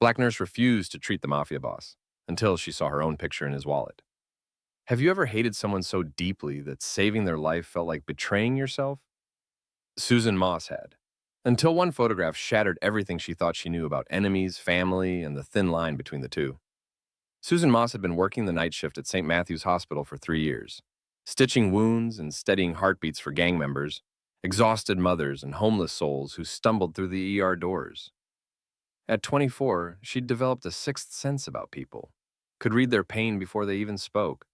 Black nurse refused to treat the mafia boss until she saw her own picture in his wallet. Have you ever hated someone so deeply that saving their life felt like betraying yourself? Susan Moss had. Until one photograph shattered everything she thought she knew about enemies, family, and the thin line between the two. Susan Moss had been working the night shift at St. Matthew's Hospital for 3 years, stitching wounds and steadying heartbeats for gang members, exhausted mothers, and homeless souls who stumbled through the ER doors. At 24, she'd developed a sixth sense about people, could read their pain before they even spoke.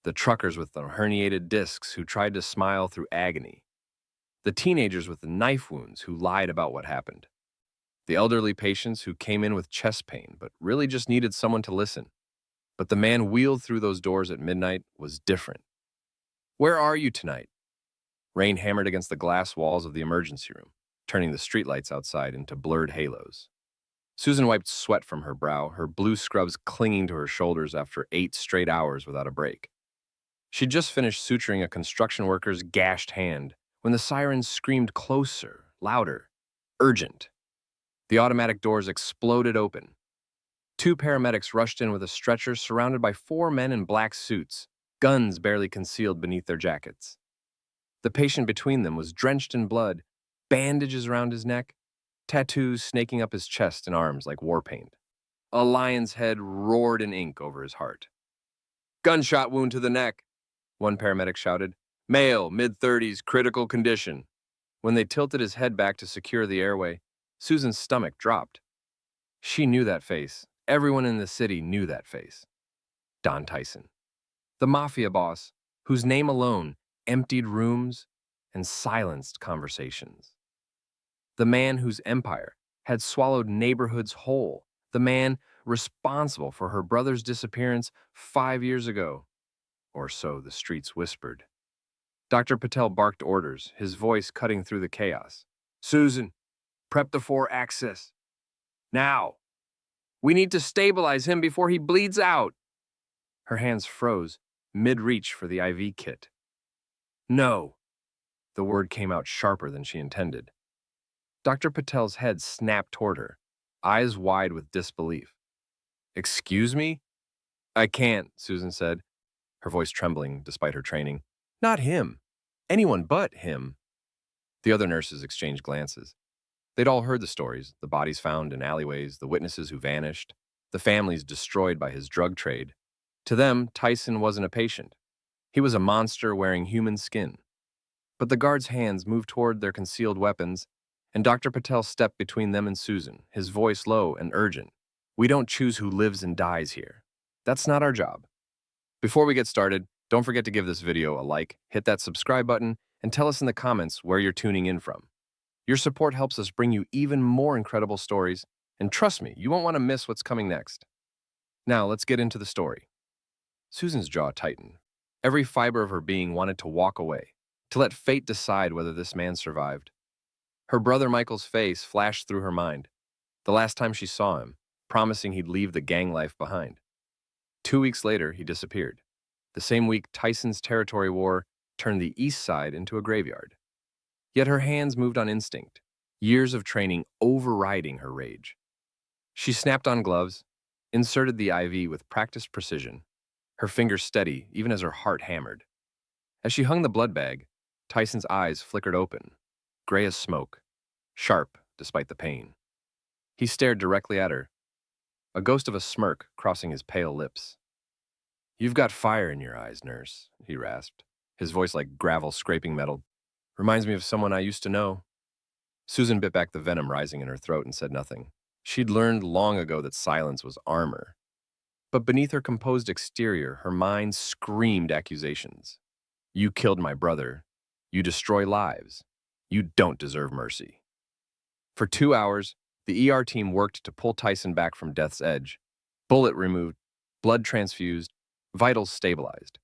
The truckers with the herniated discs who tried to smile through agony. The teenagers with the knife wounds who lied about what happened. The elderly patients who came in with chest pain but really just needed someone to listen. But the man wheeled through those doors at midnight was different. "Where are you tonight?" Rain hammered against the glass walls of the emergency room, turning the streetlights outside into blurred halos. Susan wiped sweat from her brow, her blue scrubs clinging to her shoulders after 8 straight hours without a break. She'd just finished suturing a construction worker's gashed hand when the sirens screamed closer, louder, urgent. The automatic doors exploded open. 2 paramedics rushed in with a stretcher surrounded by 4 men in black suits, guns barely concealed beneath their jackets. The patient between them was drenched in blood, bandages around his neck, tattoos snaking up his chest and arms like war paint. A lion's head roared in ink over his heart. "Gunshot wound to the neck," one paramedic shouted. "Male, mid-30s, critical condition." When they tilted his head back to secure the airway, Susan's stomach dropped. She knew that face. Everyone in the city knew that face. Don Tyson. The mafia boss, whose name alone emptied rooms and silenced conversations. The man whose empire had swallowed neighborhoods whole. The man responsible for her brother's disappearance 5 years ago. Or so the streets whispered. Dr. Patel barked orders, his voice cutting through the chaos. "Susan, prep the 4 access. Now! We need to stabilize him before he bleeds out." Her hands froze, mid-reach for the IV kit. "No." The word came out sharper than she intended. Dr. Patel's head snapped toward her, eyes wide with disbelief. "Excuse me?" "I can't," Susan said, her voice trembling despite her training. "Not him. Anyone but him." The other nurses exchanged glances. They'd all heard the stories, the bodies found in alleyways, the witnesses who vanished, the families destroyed by his drug trade. To them, Tyson wasn't a patient. He was a monster wearing human skin. But the guards' hands moved toward their concealed weapons, and Dr. Patel stepped between them and Susan, his voice low and urgent. "We don't choose who lives and dies here. That's not our job." Before we get started, don't forget to give this video a like, hit that subscribe button, and tell us in the comments where you're tuning in from. Your support helps us bring you even more incredible stories, and trust me, you won't want to miss what's coming next. Now, let's get into the story. Susan's jaw tightened. Every fiber of her being wanted to walk away, to let fate decide whether this man survived. Her brother Michael's face flashed through her mind. The last time she saw him, promising he'd leave the gang life behind. 2 weeks later, he disappeared. The same week, Tyson's territory war turned the east side into a graveyard. Yet her hands moved on instinct, years of training overriding her rage. She snapped on gloves, inserted the IV with practiced precision, her fingers steady even as her heart hammered. As she hung the blood bag, Tyson's eyes flickered open, gray as smoke, sharp despite the pain. He stared directly at her, a ghost of a smirk crossing his pale lips. "You've got fire in your eyes, nurse," he rasped, his voice like gravel scraping metal. "Reminds me of someone I used to know." Susan bit back the venom rising in her throat and said nothing. She'd learned long ago that silence was armor. But beneath her composed exterior, her mind screamed accusations. "You killed my brother. You destroy lives. You don't deserve mercy." For 2 hours, the ER team worked to pull Tyson back from death's edge. Bullet removed, blood transfused, vitals stabilized.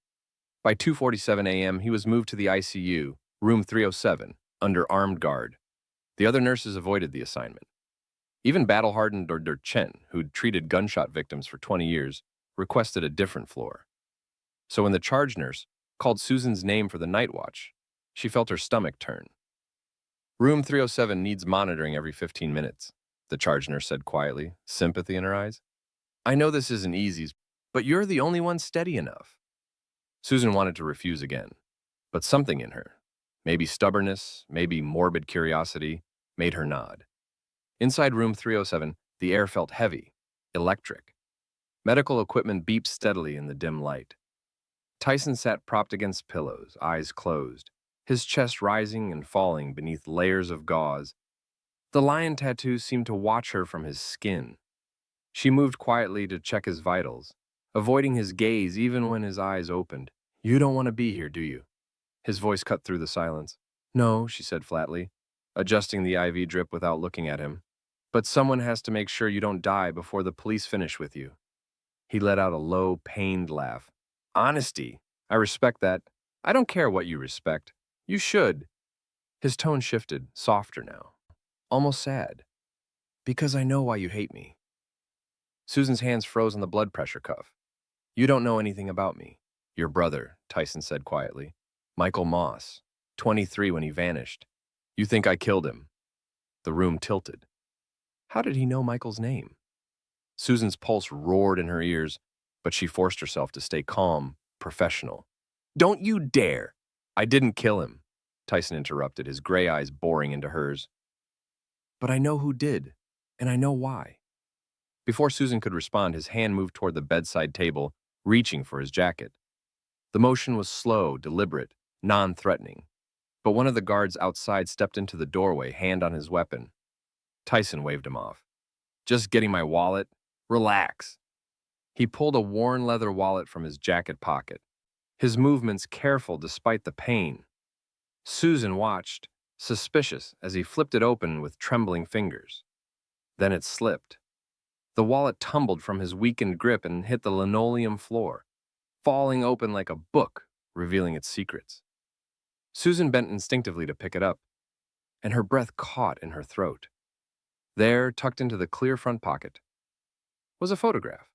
By 2:47 a.m., he was moved to the ICU, room 307, under armed guard. The other nurses avoided the assignment. Even battle-hardened Dr. Chen, who'd treated gunshot victims for 20 years, requested a different floor. So when the charge nurse called Susan's name for the night watch, she felt her stomach turn. Room 307 needs monitoring every 15 minutes. the charge nurse said quietly, sympathy in her eyes. I know this isn't easy, but you're the only one steady enough. Susan wanted to refuse again, but something in her, maybe stubbornness, maybe morbid curiosity, made her nod. Inside room 307, the air felt heavy, electric. Medical equipment beeped steadily in the dim light. Tyson sat propped against pillows, eyes closed, his chest rising and falling beneath layers of gauze. The lion tattoo seemed to watch her from his skin. She moved quietly to check his vitals, avoiding his gaze even when his eyes opened. You don't want to be here, do you? His voice cut through the silence. No, she said flatly, adjusting the IV drip without looking at him. But someone has to make sure you don't die before the police finish with you. He let out a low, pained laugh. Honesty. I respect that. I don't care what you respect. You should. His tone shifted, softer now, almost sad. Because I know why you hate me. Susan's hands froze on the blood pressure cuff. You don't know anything about me. Your brother, Tyson said quietly. Michael Moss, 23 when he vanished. You think I killed him. The room tilted. How did he know Michael's name? Susan's pulse roared in her ears, but she forced herself to stay calm, professional. Don't you dare! I didn't kill him, Tyson interrupted, his gray eyes boring into hers. But I know who did, and I know why. Before Susan could respond, his hand moved toward the bedside table, reaching for his jacket. The motion was slow, deliberate, non-threatening. But one of the guards outside stepped into the doorway, hand on his weapon. Tyson waved him off. Just getting my wallet? Relax. He pulled a worn leather wallet from his jacket pocket, his movements careful despite the pain. Susan watched, suspicious, as he flipped it open with trembling fingers. Then it slipped. The wallet tumbled from his weakened grip and hit the linoleum floor, falling open like a book, revealing its secrets. Susan bent instinctively to pick it up, and her breath caught in her throat. There, tucked into the clear front pocket, was a photograph.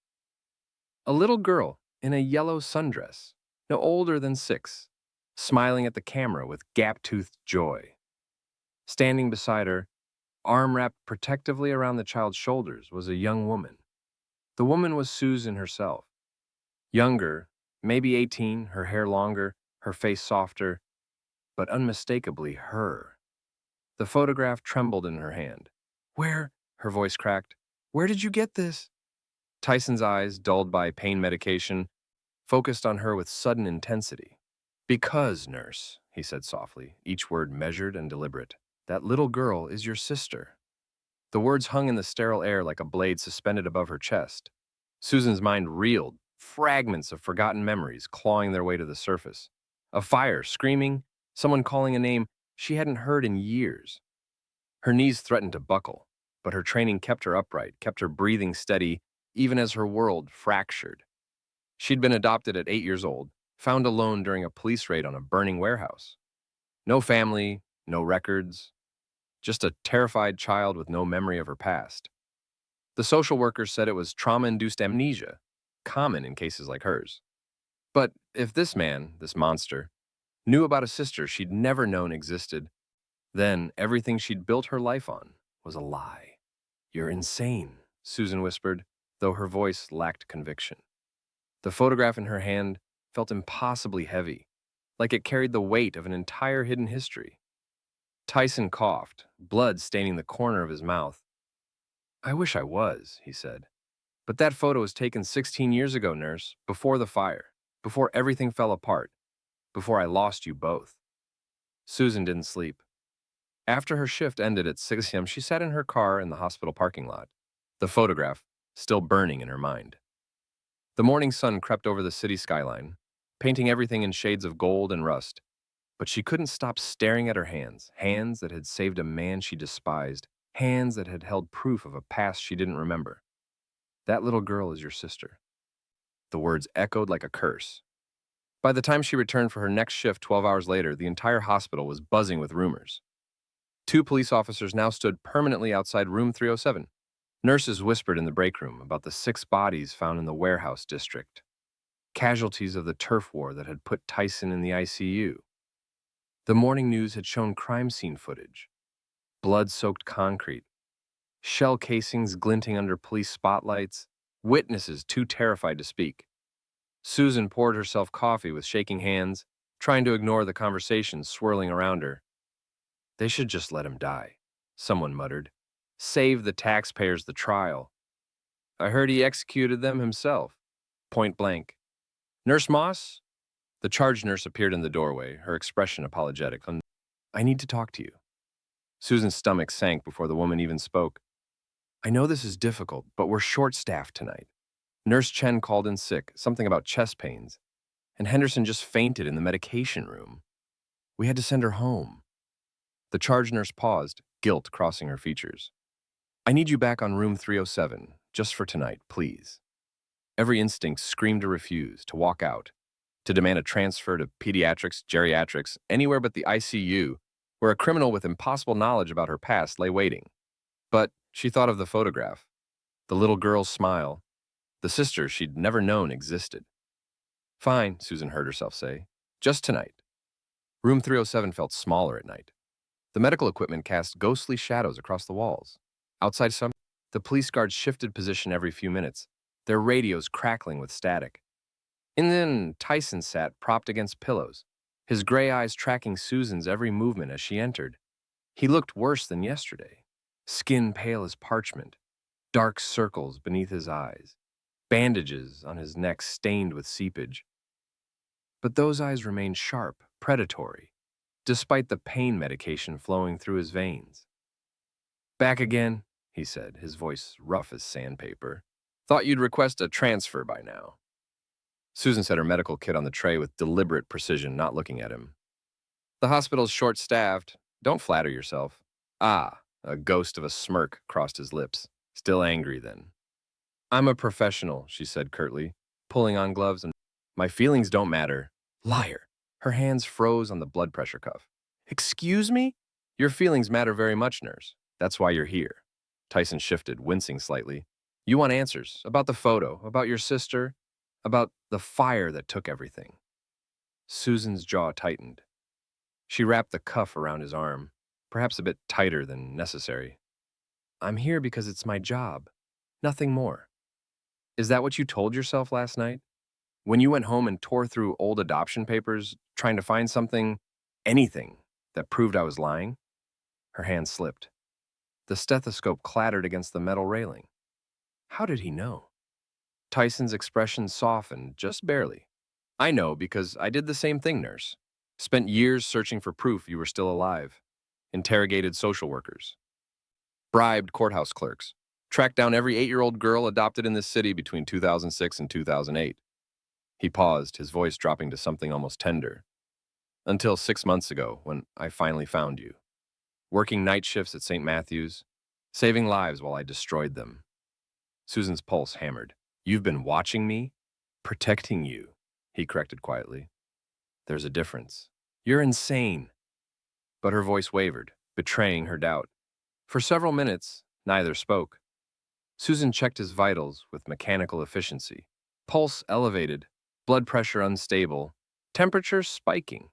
A little girl in a yellow sundress, no older than 6, smiling at the camera with gap-toothed joy. Standing beside her, arm wrapped protectively around the child's shoulders, was a young woman. The woman was Susan herself. Younger, maybe 18, her hair longer, her face softer, but unmistakably her. The photograph trembled in her hand. Where? Her voice cracked. Where did you get this? Tyson's eyes, dulled by pain medication, focused on her with sudden intensity. Because, nurse, he said softly, each word measured and deliberate, that little girl is your sister. The words hung in the sterile air like a blade suspended above her chest. Susan's mind reeled, fragments of forgotten memories clawing their way to the surface. A fire, screaming, someone calling a name she hadn't heard in years. Her knees threatened to buckle, but her training kept her upright, kept her breathing steady, even as her world fractured. She'd been adopted at 8 years old, found alone during a police raid on a burning warehouse. No family, no records, just a terrified child with no memory of her past. The social workers said it was trauma-induced amnesia, common in cases like hers. But if this man, this monster, knew about a sister she'd never known existed, then everything she'd built her life on was a lie. You're insane, Susan whispered, though her voice lacked conviction. The photograph in her hand felt impossibly heavy, like it carried the weight of an entire hidden history. Tyson coughed, blood staining the corner of his mouth. I wish I was, he said. But that photo was taken 16 years ago, nurse, before the fire, before everything fell apart, before I lost you both. Susan didn't sleep. After her shift ended at 6 a.m., she sat in her car in the hospital parking lot, the photograph still burning in her mind. The morning sun crept over the city skyline, painting everything in shades of gold and rust, but she couldn't stop staring at her hands, hands that had saved a man she despised, hands that had held proof of a past she didn't remember. That little girl is your sister. The words echoed like a curse. By the time she returned for her next shift 12 hours later, the entire hospital was buzzing with rumors. 2 police officers now stood permanently outside room 307. Nurses whispered in the break room about the 6 bodies found in the warehouse district, casualties of the turf war that had put Tyson in the ICU. The morning news had shown crime scene footage, blood-soaked concrete, Shell casings glinting under police spotlights, witnesses too terrified to speak. Susan poured herself coffee with shaking hands, trying to ignore the conversations swirling around her. They should just let him die, someone muttered. Save the taxpayers the trial. I heard he executed them himself. Point blank. Nurse Moss? The charge nurse appeared in the doorway, her expression apologetic. I need to talk to you. Susan's stomach sank before the woman even spoke. I know this is difficult, but we're short-staffed tonight. Nurse Chen called in sick, something about chest pains, and Henderson just fainted in the medication room. We had to send her home. The charge nurse paused, guilt crossing her features. I need you back on room 307, just for tonight, please. Every instinct screamed to refuse, to walk out, to demand a transfer to pediatrics, geriatrics, anywhere but the ICU, where a criminal with impossible knowledge about her past lay waiting. But she thought of the photograph, the little girl's smile, the sister she'd never known existed. Fine, Susan heard herself say. Just tonight. Room 307 felt smaller at night. The medical equipment cast ghostly shadows across the walls. Outside the police guards shifted position every few minutes, their radios crackling with static. And then Tyson sat propped against pillows, his gray eyes tracking Susan's every movement as she entered. He looked worse than yesterday. Skin pale as parchment, dark circles beneath his eyes, bandages on his neck stained with seepage. But those eyes remained sharp, predatory, despite the pain medication flowing through his veins. Back again, he said, his voice rough as sandpaper. Thought you'd request a transfer by now. Susan set her medical kit on the tray with deliberate precision, not looking at him. The hospital's short-staffed. Don't flatter yourself. Ah, a ghost of a smirk crossed his lips. Still angry, then. I'm a professional, she said curtly, pulling on gloves, and my feelings don't matter. Liar. Her hands froze on the blood pressure cuff. Excuse me? Your feelings matter very much, nurse. That's why you're here. Tyson shifted, wincing slightly. You want answers about the photo, about your sister, about the fire that took everything. Susan's jaw tightened. She wrapped the cuff around his arm, perhaps a bit tighter than necessary. I'm here because it's my job. Nothing more. Is that what you told yourself last night? When you went home and tore through old adoption papers, trying to find something, anything, that proved I was lying? Her hand slipped. The stethoscope clattered against the metal railing. How did he know? Tyson's expression softened, just barely. I know because I did the same thing, nurse. Spent years searching for proof you were still alive. Interrogated social workers. Bribed courthouse clerks. Tracked down every 8-year-old girl adopted in this city between 2006 and 2008. He paused, his voice dropping to something almost tender. Until 6 months ago, when I finally found you. Working night shifts at St. Matthew's, saving lives while I destroyed them. Susan's pulse hammered. You've been watching me? Protecting you, he corrected quietly. There's a difference. You're insane. But her voice wavered, betraying her doubt. For several minutes, neither spoke. Susan checked his vitals with mechanical efficiency. Pulse elevated, blood pressure unstable, temperature spiking.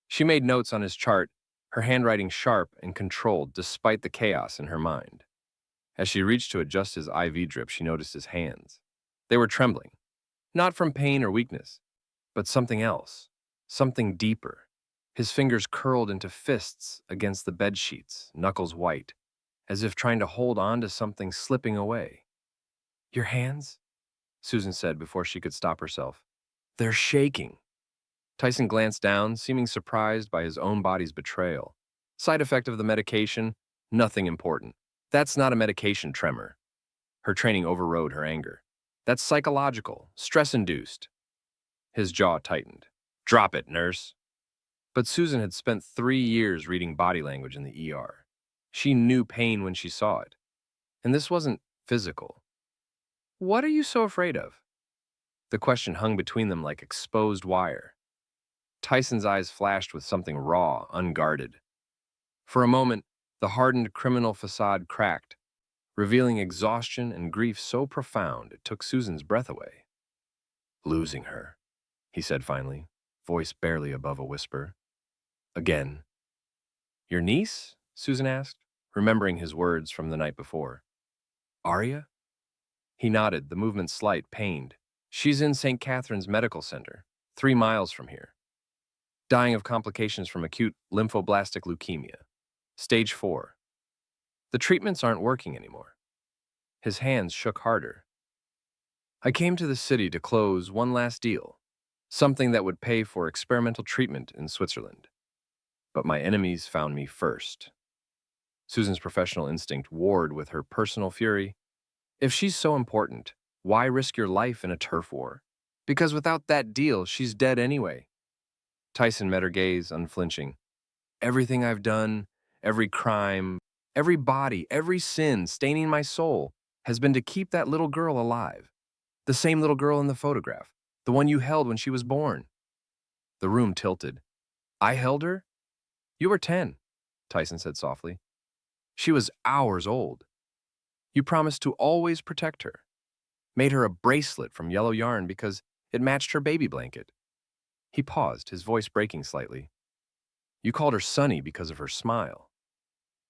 She made notes on his chart, her handwriting sharp and controlled despite the chaos in her mind. As she reached to adjust his IV drip, she noticed his hands. They were trembling, not from pain or weakness, but something else, something deeper. His fingers curled into fists against the bed sheets, knuckles white, as if trying to hold on to something slipping away. Your hands? Susan said before she could stop herself. They're shaking. Tyson glanced down, seeming surprised by his own body's betrayal. Side effect of the medication? Nothing important. That's not a medication tremor. Her training overrode her anger. That's psychological, stress-induced. His jaw tightened. Drop it, nurse. But Susan had spent 3 years reading body language in the ER. She knew pain when she saw it. And this wasn't physical. What are you so afraid of? The question hung between them like exposed wire. Tyson's eyes flashed with something raw, unguarded. For a moment, the hardened criminal facade cracked, revealing exhaustion and grief so profound it took Susan's breath away. Losing her, he said finally, voice barely above a whisper. Again. Your niece? Susan asked. remembering his words from the night before. Arya? He nodded, the movement slight, pained. She's in St. Catherine's Medical Center, 3 miles from here. Dying of complications from acute lymphoblastic leukemia. Stage 4. The treatments aren't working anymore. His hands shook harder. I came to the city to close one last deal, something that would pay for experimental treatment in Switzerland. But my enemies found me first. Susan's professional instinct warred with her personal fury. If she's so important, why risk your life in a turf war? Because without that deal, she's dead anyway. Tyson met her gaze, unflinching. Everything I've done, every crime, every body, every sin staining my soul has been to keep that little girl alive. The same little girl in the photograph, the one you held when she was born. The room tilted. I held her? You were 10, Tyson said softly. She was hours old. You promised to always protect her. Made her a bracelet from yellow yarn because it matched her baby blanket. He paused, his voice breaking slightly. You called her Sunny because of her smile.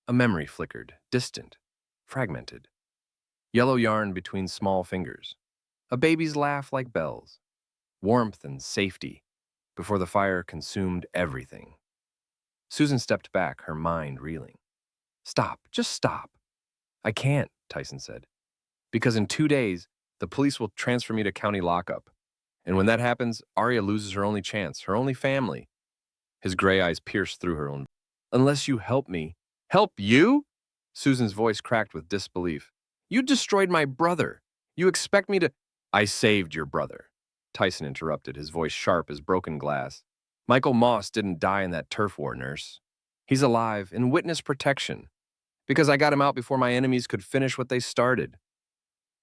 A memory flickered, distant, fragmented. Yellow yarn between small fingers. A baby's laugh like bells. Warmth and safety before the fire consumed everything. Susan stepped back, her mind reeling. Stop, just stop. I can't, Tyson said. Because in 2 days, the police will transfer me to county lockup. And when that happens, Arya loses her only chance, her only family. His gray eyes pierced through her own. Unless you help me. Help you? Susan's voice cracked with disbelief. You destroyed my brother. You expect me to... I saved your brother. Tyson interrupted, his voice sharp as broken glass. Michael Moss didn't die in that turf war, nurse. He's alive, in witness protection. Because I got him out before my enemies could finish what they started.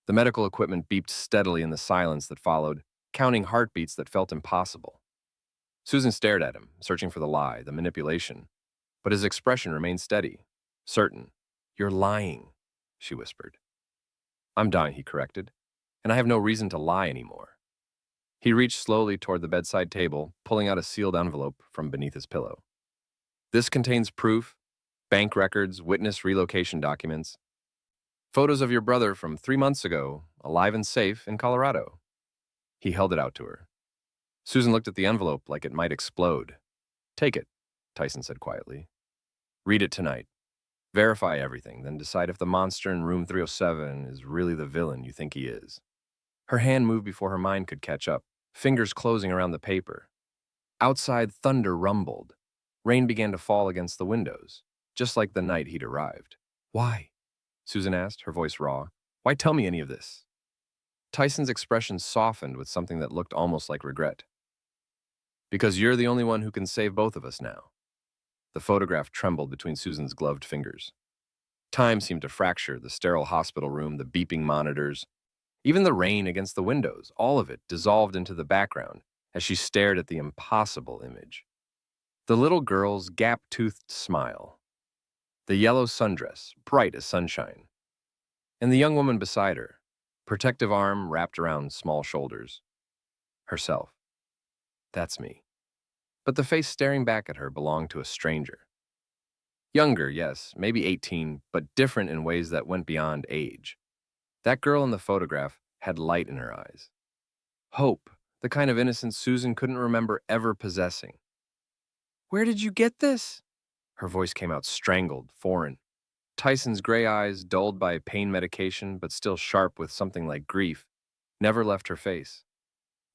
The medical equipment beeped steadily in the silence that followed, counting heartbeats that felt impossible. Susan stared at him, searching for the lie, the manipulation. But his expression remained steady, certain. You're lying, she whispered. I'm dying, he corrected, and I have no reason to lie anymore. He reached slowly toward the bedside table, pulling out a sealed envelope from beneath his pillow. This contains proof, bank records, witness relocation documents, photos of your brother from 3 months ago, alive and safe in Colorado. He held it out to her. Susan looked at the envelope like it might explode. Take it, Tyson said quietly. Read it tonight. Verify everything, then decide if the monster in room 307 is really the villain you think he is. Her hand moved before her mind could catch up, fingers closing around the paper. Outside, thunder rumbled. Rain began to fall against the windows, just like the night he'd arrived. Why? Susan asked, her voice raw. Why tell me any of this? Tyson's expression softened with something that looked almost like regret. Because you're the only one who can save both of us now. The photograph trembled between Susan's gloved fingers. Time seemed to fracture the sterile hospital room, the beeping monitors, even the rain against the windows, all of it dissolved into the background as she stared at the impossible image. The little girl's gap-toothed smile, the yellow sundress, bright as sunshine, and the young woman beside her, protective arm wrapped around small shoulders. Herself. That's me. But the face staring back at her belonged to a stranger. Younger, yes, maybe 18, but different in ways that went beyond age. That girl in the photograph had light in her eyes. Hope, the kind of innocence Susan couldn't remember ever possessing. Where did you get this? Her voice came out strangled, foreign. Tyson's gray eyes, dulled by pain medication but still sharp with something like grief, never left her face.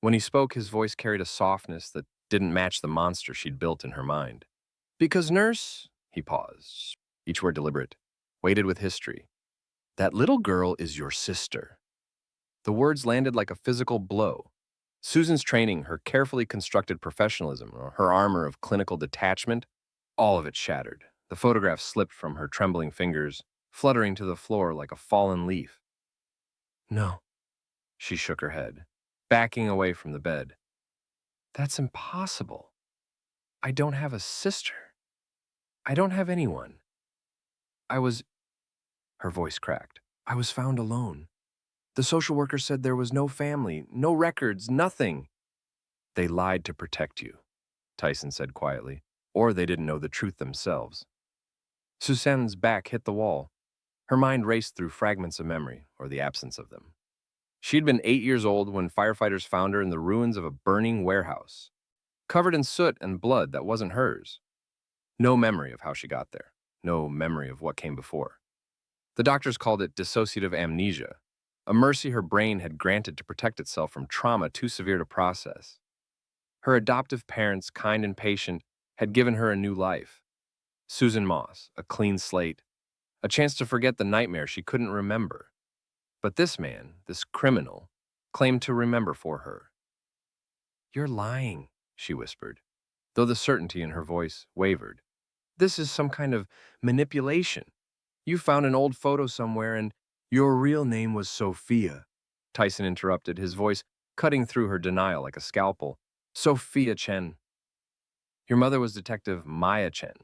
When he spoke, his voice carried a softness that didn't match the monster she'd built in her mind. Because, nurse, he paused, each word deliberate, weighted with history. That little girl is your sister. The words landed like a physical blow. Susan's training, her carefully constructed professionalism, her armor of clinical detachment, all of it shattered. The photograph slipped from her trembling fingers, fluttering to the floor like a fallen leaf. No, she shook her head, backing away from the bed. That's impossible. I don't have a sister. I don't have anyone. Her voice cracked. I was found alone. The social worker said there was no family, no records, nothing. They lied to protect you, Tyson said quietly, or they didn't know the truth themselves. Suzanne's back hit the wall. Her mind raced through fragments of memory, or the absence of them. She'd been 8 years old when firefighters found her in the ruins of a burning warehouse, covered in soot and blood that wasn't hers. No memory of how she got there. No memory of what came before. The doctors called it dissociative amnesia, a mercy her brain had granted to protect itself from trauma too severe to process. Her adoptive parents, kind and patient, had given her a new life. Susan Moss, a clean slate, a chance to forget the nightmare she couldn't remember. But this man, this criminal, claimed to remember for her. "You're lying," she whispered, though the certainty in her voice wavered. "This is some kind of manipulation. You found an old photo somewhere and your real name was Sophia." Tyson interrupted, his voice cutting through her denial like a scalpel. "Sophia Chen. Your mother was Detective Maya Chen,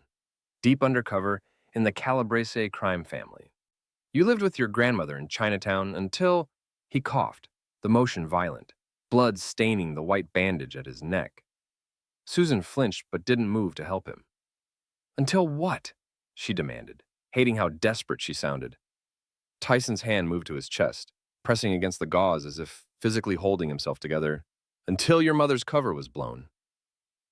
deep undercover in the Calabrese crime family. You lived with your grandmother in Chinatown until—" He coughed, the motion violent, blood staining the white bandage at his neck. Susan flinched but didn't move to help him. "Until what?" she demanded, hating how desperate she sounded. Tyson's hand moved to his chest, pressing against the gauze as if physically holding himself together. "Until your mother's cover was blown.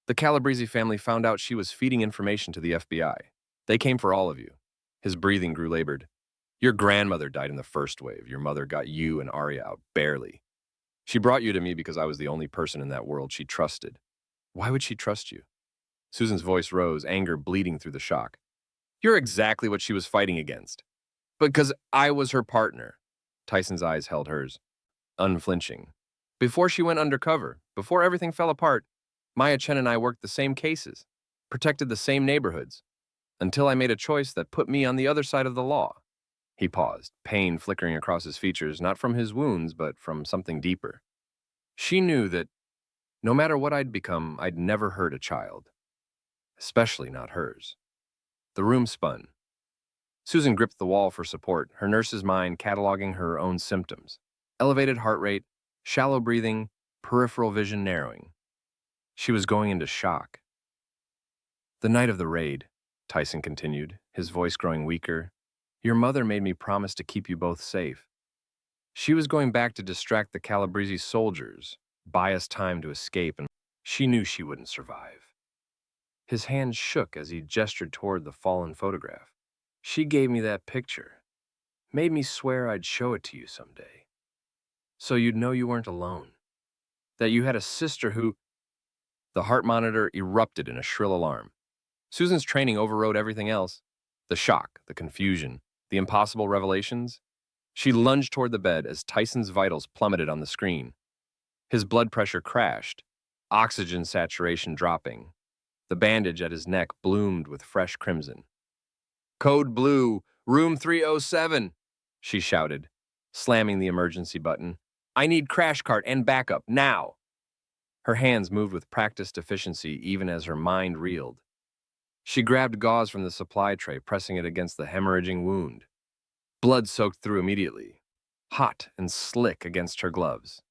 The Calabrese family found out she was feeding information to the FBI. They came for all of you." His breathing grew labored. "Your grandmother died in the first wave. Your mother got you and Arya out, barely. She brought you to me because I was the only person in that world she trusted." "Why would she trust you?" Susan's voice rose, anger bleeding through the shock. "You're exactly what she was fighting against. Because I was her partner." Tyson's eyes held hers, unflinching. "Before she went undercover, before everything fell apart, Maya Chen and I worked the same cases, protected the same neighborhoods, until I made a choice that put me on the other side of the law." He paused, pain flickering across his features, not from his wounds, but from something deeper. "She knew that no matter what I'd become, I'd never hurt a child, especially not hers." The room spun. Susan gripped the wall for support, her nurse's mind cataloging her own symptoms. Elevated heart rate, shallow breathing, peripheral vision narrowing. She was going into shock. "The night of the raid," Tyson continued, his voice growing weaker, "your mother made me promise to keep you both safe. She was going back to distract the Calabrese soldiers, buy us time to escape, and she knew she wouldn't survive." His hand shook as he gestured toward the fallen photograph. "She gave me that picture, made me swear I'd show it to you someday, so you'd know you weren't alone, that you had a sister who—" The heart monitor erupted in a shrill alarm. Susan's training overrode everything else. The shock, the confusion, the impossible revelations. She lunged toward the bed as Tyson's vitals plummeted on the screen. His blood pressure crashed, oxygen saturation dropping. The bandage at his neck bloomed with fresh crimson. "Code blue, room 307, she shouted, slamming the emergency button. "I need crash cart and backup, now." Her hands moved with practiced efficiency even as her mind reeled. She grabbed gauze from the supply tray, pressing it against the hemorrhaging wound. Blood soaked through immediately, hot and slick against her gloves.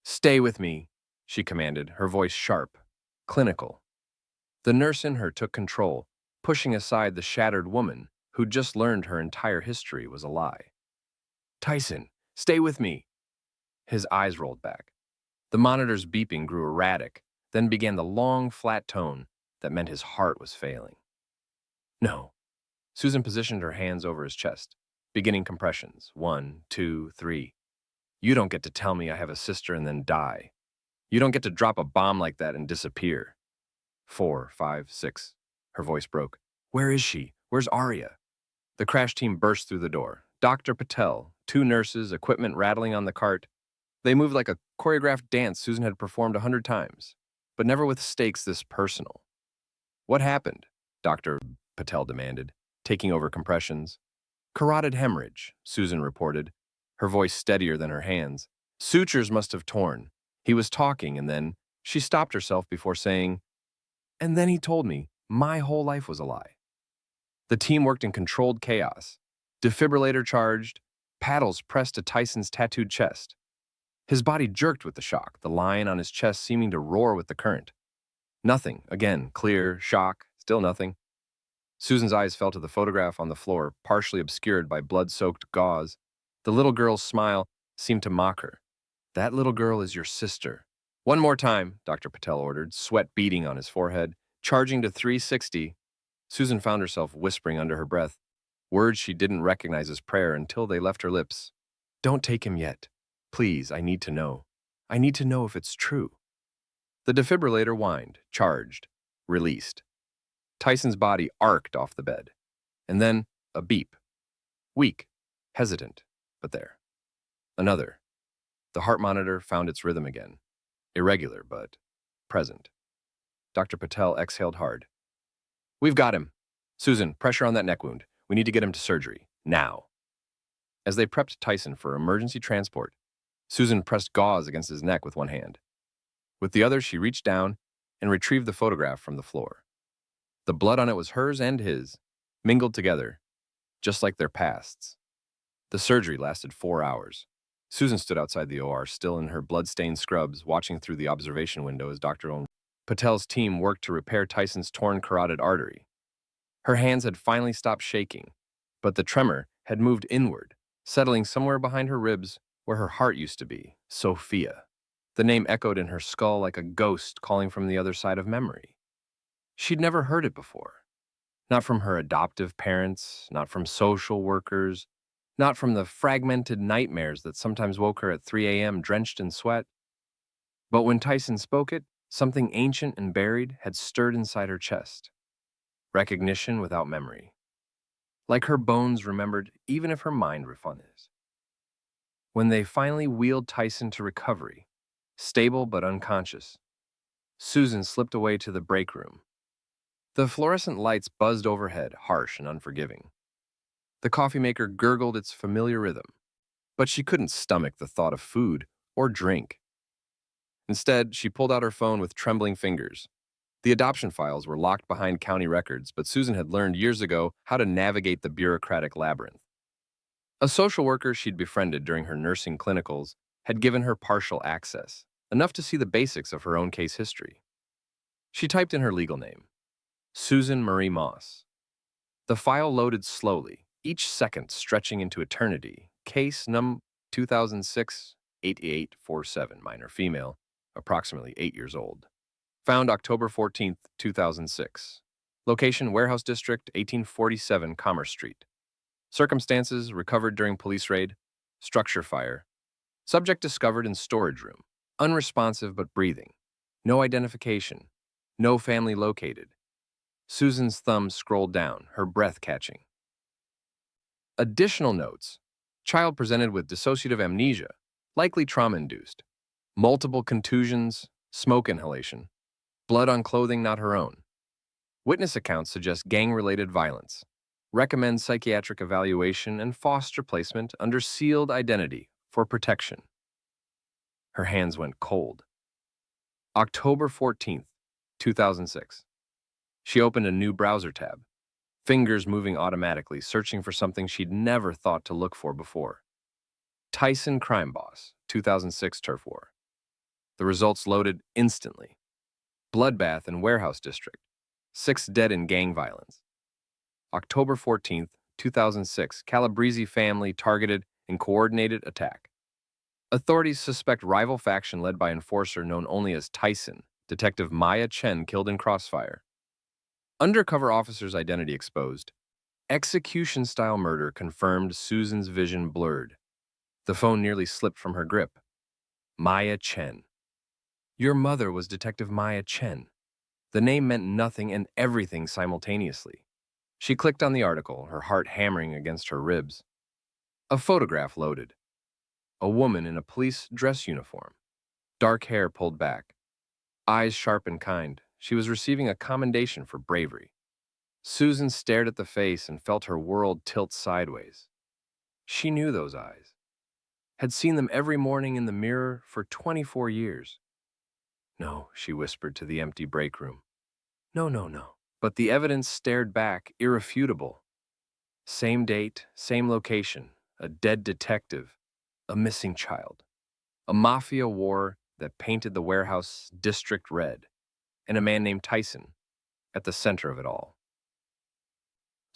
"Stay with me," she commanded, her voice sharp, clinical. The nurse in her took control, pushing aside the shattered woman who'd just learned her entire history was a lie. "Tyson, stay with me." His eyes rolled back. The monitor's beeping grew erratic, then began the long, flat tone that meant his heart was failing. "No." Susan positioned her hands over his chest, beginning compressions. 1, 2, 3. "You don't get to tell me I have a sister and then die. You don't get to drop a bomb like that and disappear." 4, 5, 6. Her voice broke. "Where is she? Where's Arya?" The crash team burst through the door. Dr. Patel, 2 nurses, equipment rattling on the cart. They moved like a choreographed dance Susan had performed 100 times, but never with stakes this personal. "What happened?" Dr. Patel demanded, taking over compressions. "Carotid hemorrhage," Susan reported, her voice steadier than her hands. "Sutures must have torn." He was talking, and then she stopped herself before saying, "And then he told me my whole life was a lie." The team worked in controlled chaos. Defibrillator charged, paddles pressed to Tyson's tattooed chest. His body jerked with the shock, the line on his chest seeming to roar with the current. Nothing, again, clear, shock, still nothing. Susan's eyes fell to the photograph on the floor, partially obscured by blood-soaked gauze. The little girl's smile seemed to mock her. That little girl is your sister. One more time, Dr. Patel ordered, sweat beading on his forehead. Charging to 360, Susan found herself whispering under her breath, words she didn't recognize as prayer until they left her lips. Don't take him yet. Please, I need to know. I need to know if it's true. The defibrillator whined, charged, released. Tyson's body arced off the bed. And then a beep. Weak, hesitant, but there. Another. The heart monitor found its rhythm again. Irregular, but present. Dr. Patel exhaled hard. We've got him. Susan, pressure on that neck wound. We need to get him to surgery. Now. As they prepped Tyson for emergency transport, Susan pressed gauze against his neck with one hand. With the other, she reached down and retrieved the photograph from the floor. The blood on it was hers and his, mingled together, just like their pasts. The surgery lasted 4 hours. Susan stood outside the OR, still in her blood-stained scrubs, watching through the observation window as Dr. Patel's team worked to repair Tyson's torn carotid artery. Her hands had finally stopped shaking, but the tremor had moved inward, settling somewhere behind her ribs where her heart used to be. Sophia. The name echoed in her skull like a ghost calling from the other side of memory. She'd never heard it before. Not from her adoptive parents, not from social workers, not from the fragmented nightmares that sometimes woke her at 3 a.m. drenched in sweat. But when Tyson spoke it, something ancient and buried had stirred inside her chest. Recognition without memory. Like her bones remembered even if her mind refused. When they finally wheeled Tyson to recovery, stable but unconscious, Susan slipped away to the break room. The fluorescent lights buzzed overhead, harsh and unforgiving. The coffee maker gurgled its familiar rhythm, but she couldn't stomach the thought of food or drink. Instead, she pulled out her phone with trembling fingers. The adoption files were locked behind county records, but Susan had learned years ago how to navigate the bureaucratic labyrinth. A social worker she'd befriended during her nursing clinicals had given her partial access, enough to see the basics of her own case history. She typed in her legal name, Susan Marie Moss. The file loaded slowly, each second stretching into eternity. Case num 2006-8847, minor female, approximately 8 years old. Found October 14, 2006. Location, Warehouse District, 1847 Commerce Street. Circumstances, recovered during police raid. Structure fire. Subject discovered in storage room. Unresponsive but breathing. No identification. No family located. Susan's thumb scrolled down, her breath catching. Additional notes. Child presented with dissociative amnesia, likely trauma-induced. Multiple contusions, smoke inhalation. Blood on clothing not her own. Witness accounts suggest gang-related violence. Recommend psychiatric evaluation and foster placement under sealed identity for protection. Her hands went cold. October 14th, 2006. She opened a new browser tab, fingers moving automatically, searching for something she'd never thought to look for before. Tyson Crime Boss, 2006 Turf War. The results loaded instantly. Bloodbath in Warehouse District. 6 dead in gang violence. October 14th, 2006, Calabrese family targeted in coordinated attack. Authorities suspect rival faction led by enforcer known only as Tyson, Detective Maya Chen killed in crossfire. Undercover officer's identity exposed. Execution-style murder confirmed. Susan's vision blurred. The phone nearly slipped from her grip. Maya Chen. Your mother was Detective Maya Chen. The name meant nothing and everything simultaneously. She clicked on the article, her heart hammering against her ribs. A photograph loaded. A woman in a police dress uniform. Dark hair pulled back. Eyes sharp and kind. She was receiving a commendation for bravery. Susan stared at the face and felt her world tilt sideways. She knew those eyes. Had seen them every morning in the mirror for 24 years. No, she whispered to the empty break room. No, no, no. But the evidence stared back, irrefutable. Same date, same location, a dead detective, a missing child. A Mafia war that painted the Warehouse District red, and a man named Tyson at the center of it all.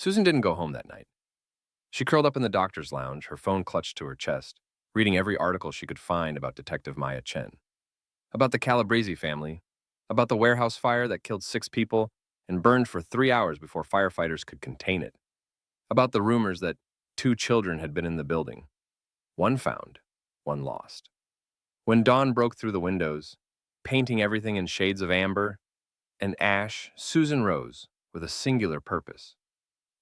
Susan didn't go home that night. She curled up in the doctor's lounge, her phone clutched to her chest, reading every article she could find about Detective Maya Chen. About the Calabrese family, about the warehouse fire that killed 6 people and burned for 3 hours before firefighters could contain it. About the rumors that 2 children had been in the building. One found, one lost. When dawn broke through the windows, painting everything in shades of amber and ash, Susan rose with a singular purpose.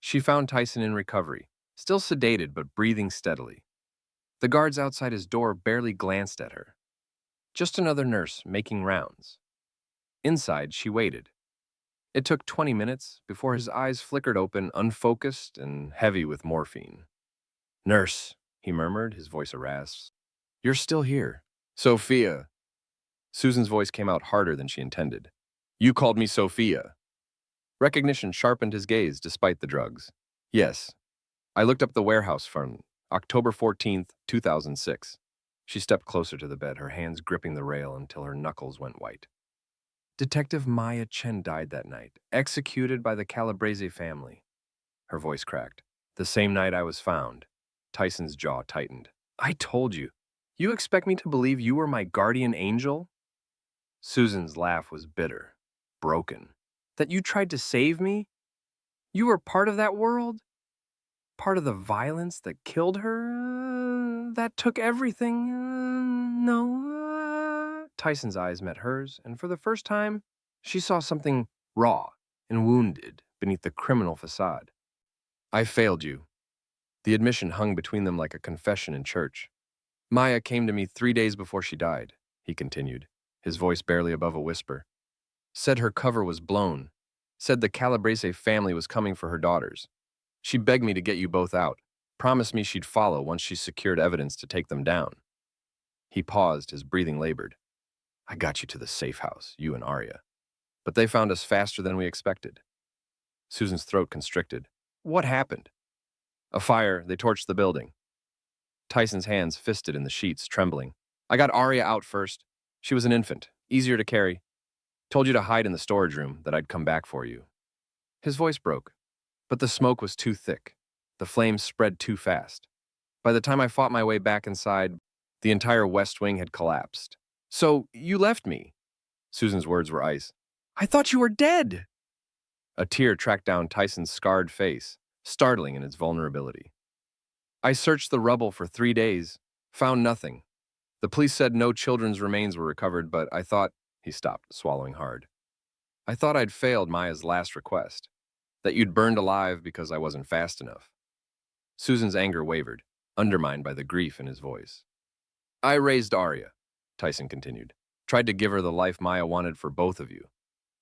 She found Tyson in recovery, still sedated but breathing steadily. The guards outside his door barely glanced at her. Just another nurse making rounds. Inside, she waited. It took 20 minutes before his eyes flickered open, unfocused and heavy with morphine. "Nurse," he murmured, his voice a rasp. "You're still here." "Sophia." Susan's voice came out harder than she intended. "You called me Sophia." Recognition sharpened his gaze despite the drugs. "Yes. I looked up the warehouse from October 14th, 2006. She stepped closer to the bed, her hands gripping the rail until her knuckles went white. "Detective Maya Chen died that night, executed by the Calabrese family." Her voice cracked. "The same night I was found." Tyson's jaw tightened. "I told you. You expect me to believe you were my guardian angel?" Susan's laugh was bitter, broken. "That you tried to save me? You were part of that world? Part of the violence that killed her? That took everything? No." Tyson's eyes met hers, and for the first time, she saw something raw and wounded beneath the criminal facade. "I failed you." The admission hung between them like a confession in church. "Maya came to me 3 days before she died," he continued, his voice barely above a whisper. "Said her cover was blown. Said the Calabrese family was coming for her daughters. She begged me to get you both out. Promised me she'd follow once she secured evidence to take them down." He paused, his breathing labored. "I got you to the safe house, you and Arya. But they found us faster than we expected." Susan's throat constricted. "What happened?" "A fire. They torched the building." Tyson's hands fisted in the sheets, trembling. "I got Arya out first. She was an infant, easier to carry. Told you to hide in the storage room, that I'd come back for you." His voice broke, but the smoke was too thick. The flames spread too fast. By the time I fought my way back inside, the entire West Wing had collapsed. "So, you left me." Susan's words were ice. "I thought you were dead." A tear tracked down Tyson's scarred face, startling in its vulnerability. "I searched the rubble for 3 days, found nothing. The police said no children's remains were recovered, but I thought—" He stopped, swallowing hard. "I thought I'd failed Maya's last request, that you'd burned alive because I wasn't fast enough." Susan's anger wavered, undermined by the grief in his voice. "I raised Arya," Tyson continued. "Tried to give her the life Maya wanted for both of you.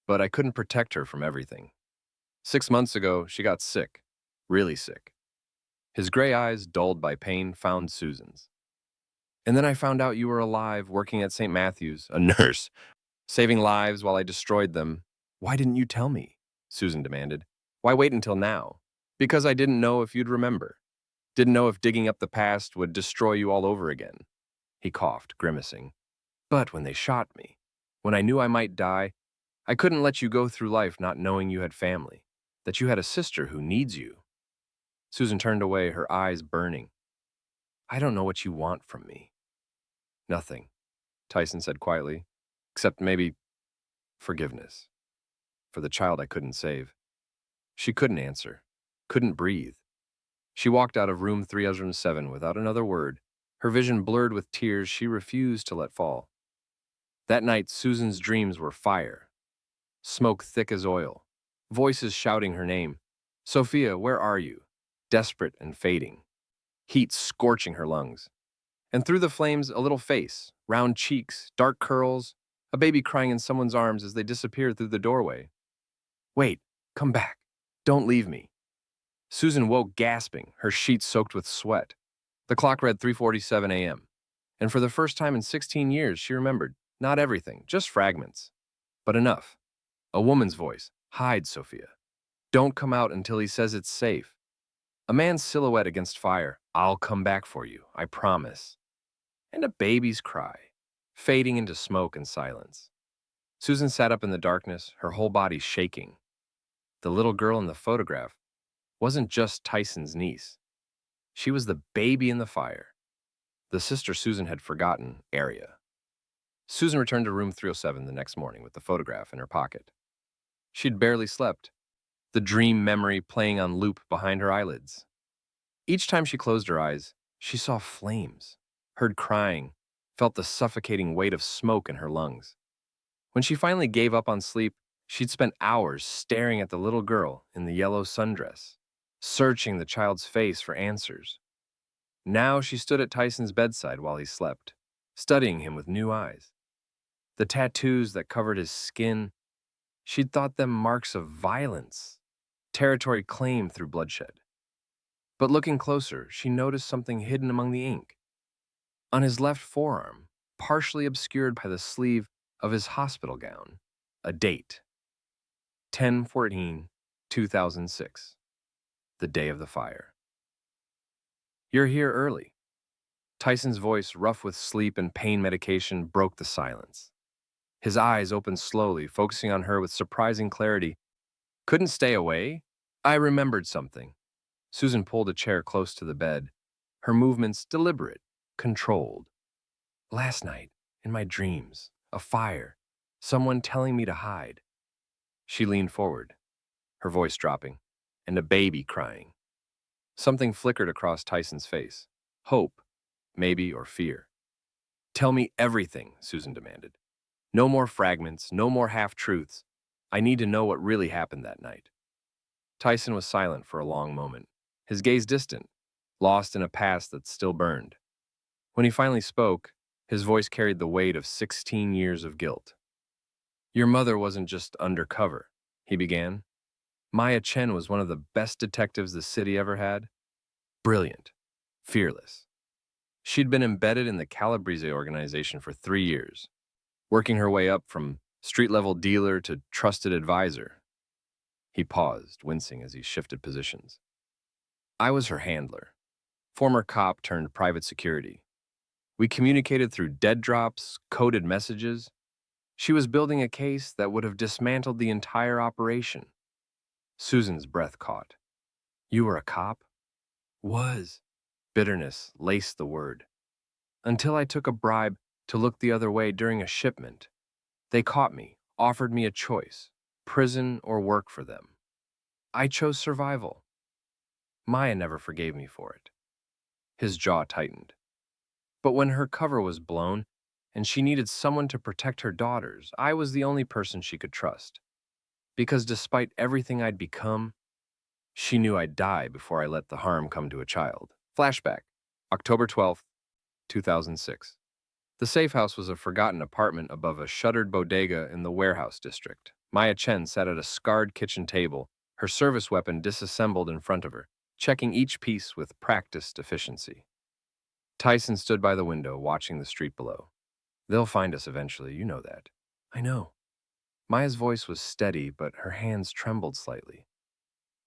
But I couldn't protect her from everything. 6 months ago, she got sick. Really sick." His gray eyes, dulled by pain, found Susan's. "And then I found out you were alive, working at St. Matthew's, a nurse, saving lives while I destroyed them." "Why didn't you tell me?" Susan demanded. "Why wait until now?" "Because I didn't know if you'd remember. Didn't know if digging up the past would destroy you all over again." He coughed, grimacing. "But when they shot me, when I knew I might die, I couldn't let you go through life not knowing you had family, that you had a sister who needs you." Susan turned away, her eyes burning. "I don't know what you want from me." "Nothing," Tyson said quietly, "except maybe forgiveness. For the child I couldn't save." She couldn't answer, couldn't breathe. She walked out of room 307 without another word, her vision blurred with tears she refused to let fall. That night, Susan's dreams were fire, smoke thick as oil, voices shouting her name. "Sophia, where are you?" Desperate and fading, heat scorching her lungs. And through the flames, a little face, round cheeks, dark curls, a baby crying in someone's arms as they disappeared through the doorway. "Wait, come back. Don't leave me." Susan woke gasping, her sheets soaked with sweat. The clock read 3:47 a.m., and for the first time in 16 years, she remembered. Not everything, just fragments. But enough. A woman's voice. "Hide, Sophia. Don't come out until he says it's safe." A man's silhouette against fire. "I'll come back for you, I promise." And a baby's cry, fading into smoke and silence. Susan sat up in the darkness, her whole body shaking. The little girl in the photograph. wasn't just Tyson's niece. She was the baby in the fire, the sister Susan had forgotten, area. Susan returned to room 307 the next morning with the photograph in her pocket. She'd barely slept, the dream memory playing on loop behind her eyelids. Each time she closed her eyes, she saw flames, heard crying, felt the suffocating weight of smoke in her lungs. When she finally gave up on sleep, she'd spent hours staring at the little girl in the yellow sundress, searching the child's face for answers. Now she stood at Tyson's bedside while he slept, studying him with new eyes. The tattoos that covered his skin, she'd thought them marks of violence, territory claimed through bloodshed. But looking closer, she noticed something hidden among the ink. On his left forearm, partially obscured by the sleeve of his hospital gown, a date. 10/14/2006, the day of the fire. "You're here early." Tyson's voice, rough with sleep and pain medication, broke the silence. His eyes opened slowly, focusing on her with surprising clarity. "Couldn't stay away?" "I remembered something." Susan pulled a chair close to the bed, her movements deliberate, controlled. "Last night, in my dreams, a fire, someone telling me to hide." She leaned forward, her voice dropping, and a baby crying. Something flickered across Tyson's face. Hope, maybe, or fear. "Tell me everything," Susan demanded. "No more fragments, no more half-truths. I need to know what really happened that night." Tyson was silent for a long moment, his gaze distant, lost in a past that still burned. When he finally spoke, his voice carried the weight of 16 years of guilt. "Your mother wasn't just undercover," he began. "Maya Chen was one of the best detectives the city ever had. Brilliant, fearless. She'd been embedded in the Calabrese organization for 3 years, working her way up from street-level dealer to trusted advisor." He paused, wincing as he shifted positions. "I was her handler, former cop turned private security. We communicated through dead drops, coded messages. She was building a case that would have dismantled the entire operation." Susan's breath caught. "You were a cop?" "Was." Bitterness laced the word. "Until I took a bribe to look the other way during a shipment. They caught me, offered me a choice, prison or work for them. I chose survival. Maya never forgave me for it." His jaw tightened. "But when her cover was blown, and she needed someone to protect her daughters, I was the only person she could trust. Because despite everything I'd become, she knew I'd die before I let the harm come to a child." Flashback, October 12th, 2006. The safe house was a forgotten apartment above a shuttered bodega in the warehouse district. Maya Chen sat at a scarred kitchen table, her service weapon disassembled in front of her, checking each piece with practiced efficiency. Tyson stood by the window, watching the street below. "They'll find us eventually, you know that." "I know." Maya's voice was steady, but her hands trembled slightly.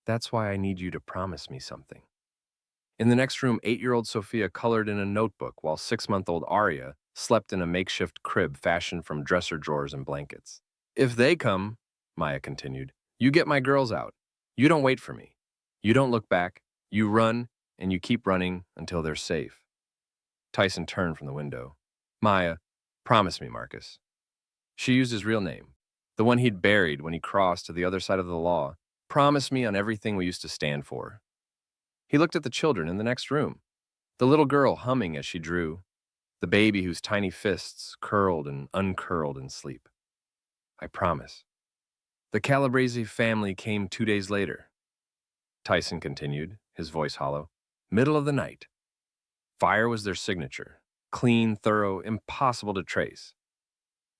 "That's why I need you to promise me something." In the next room, 8-year-old Sophia colored in a notebook while 6-month-old Arya slept in a makeshift crib fashioned from dresser drawers and blankets. "If they come," Maya continued, "you get my girls out. You don't wait for me. You don't look back. You run, and you keep running until they're safe." Tyson turned from the window. "Maya, promise me, Marcus." She used his real name, the one he'd buried when he crossed to the other side of the law. "Promise me on everything we used to stand for." He looked at the children in the next room, the little girl humming as she drew, the baby whose tiny fists curled and uncurled in sleep. "I promise." "The Calabrese family came 2 days later," Tyson continued, his voice hollow. "Middle of the night. Fire was their signature. Clean, thorough, impossible to trace.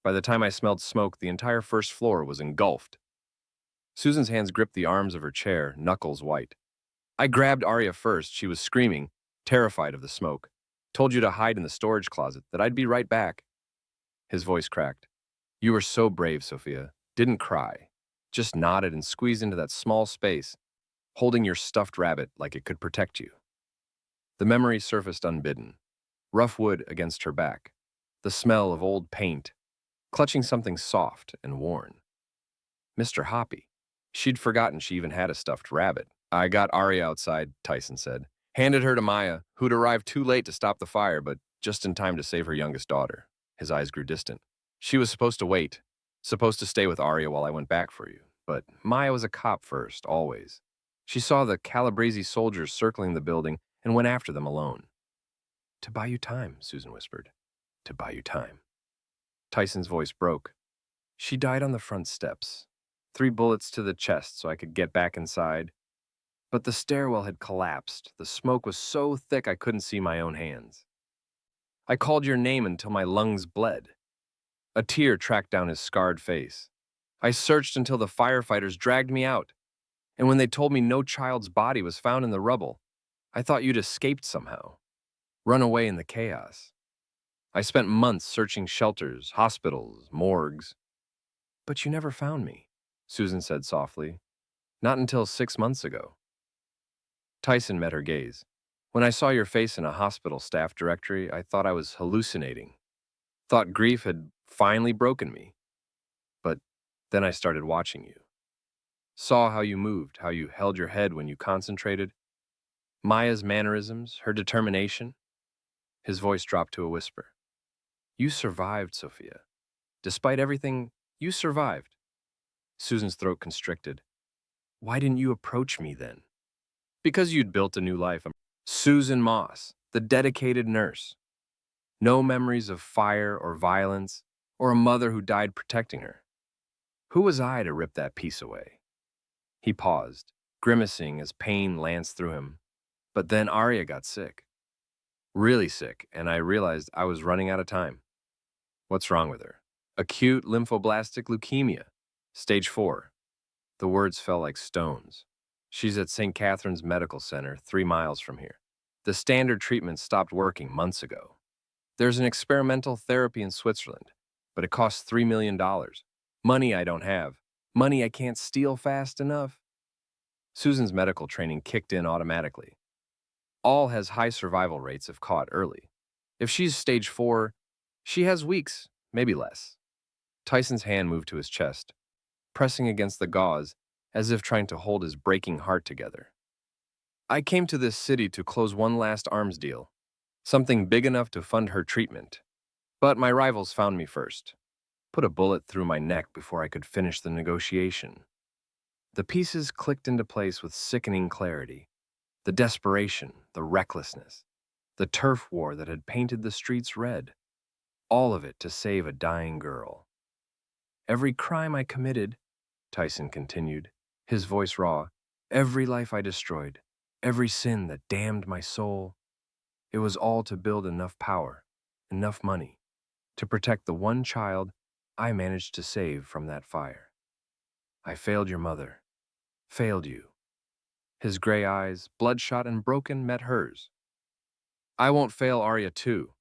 By the time I smelled smoke, the entire first floor was engulfed." Susan's hands gripped the arms of her chair, knuckles white. "I grabbed Arya first. She was screaming, terrified of the smoke. Told you to hide in the storage closet, that I'd be right back." His voice cracked. "You were so brave, Sophia. Didn't cry. Just nodded and squeezed into that small space, holding your stuffed rabbit like it could protect you." The memory surfaced unbidden. Rough wood against her back. The smell of old paint, clutching something soft and worn. Mr. Hoppy. She'd forgotten she even had a stuffed rabbit. I got Arya outside, Tyson said. Handed her to Maya, who'd arrived too late to stop the fire, but just in time to save her youngest daughter. His eyes grew distant. She was supposed to wait, supposed to stay with Arya while I went back for you. But Maya was a cop first, always. She saw the Calabrese soldiers circling the building and went after them alone. To buy you time, Susan whispered. To buy you time. Tyson's voice broke. She died on the front steps. 3 bullets to the chest so I could get back inside. But the stairwell had collapsed. The smoke was so thick I couldn't see my own hands. I called your name until my lungs bled. A tear tracked down his scarred face. I searched until the firefighters dragged me out. And when they told me no child's body was found in the rubble, I thought you'd escaped somehow. Run away in the chaos. I spent months searching shelters, hospitals, morgues. But you never found me, Susan said softly. Not until 6 months ago. Tyson met her gaze. When I saw your face in a hospital staff directory, I thought I was hallucinating. Thought grief had finally broken me. But then I started watching you. Saw how you moved, how you held your head when you concentrated. Maya's mannerisms, her determination. His voice dropped to a whisper. You survived, Sophia. Despite everything, you survived. Susan's throat constricted. Why didn't you approach me then? Because you'd built a new life. Susan Moss, the dedicated nurse. No memories of fire or violence, or a mother who died protecting her. Who was I to rip that piece away? He paused, grimacing as pain lanced through him. But then Arya got sick. Really sick, and I realized I was running out of time. What's wrong with her? Acute lymphoblastic leukemia, stage 4. The words fell like stones. She's at St. Catherine's Medical Center, 3 miles from here. The standard treatment stopped working months ago. There's an experimental therapy in Switzerland, but it costs $3 million. Money I don't have. Money I can't steal fast enough. Susan's medical training kicked in automatically. All has high survival rates if caught early. If she's stage 4, she has weeks, maybe less. Tyson's hand moved to his chest, pressing against the gauze as if trying to hold his breaking heart together. I came to this city to close one last arms deal, something big enough to fund her treatment. But my rivals found me first, put a bullet through my neck before I could finish the negotiation. The pieces clicked into place with sickening clarity. The desperation, the recklessness, the turf war that had painted the streets red. All of it to save a dying girl. Every crime I committed, Tyson continued, his voice raw, every life I destroyed, every sin that damned my soul, it was all to build enough power, enough money, to protect the one child I managed to save from that fire. I failed your mother, failed you. His gray eyes, bloodshot and broken, met hers. I won't fail Arya too.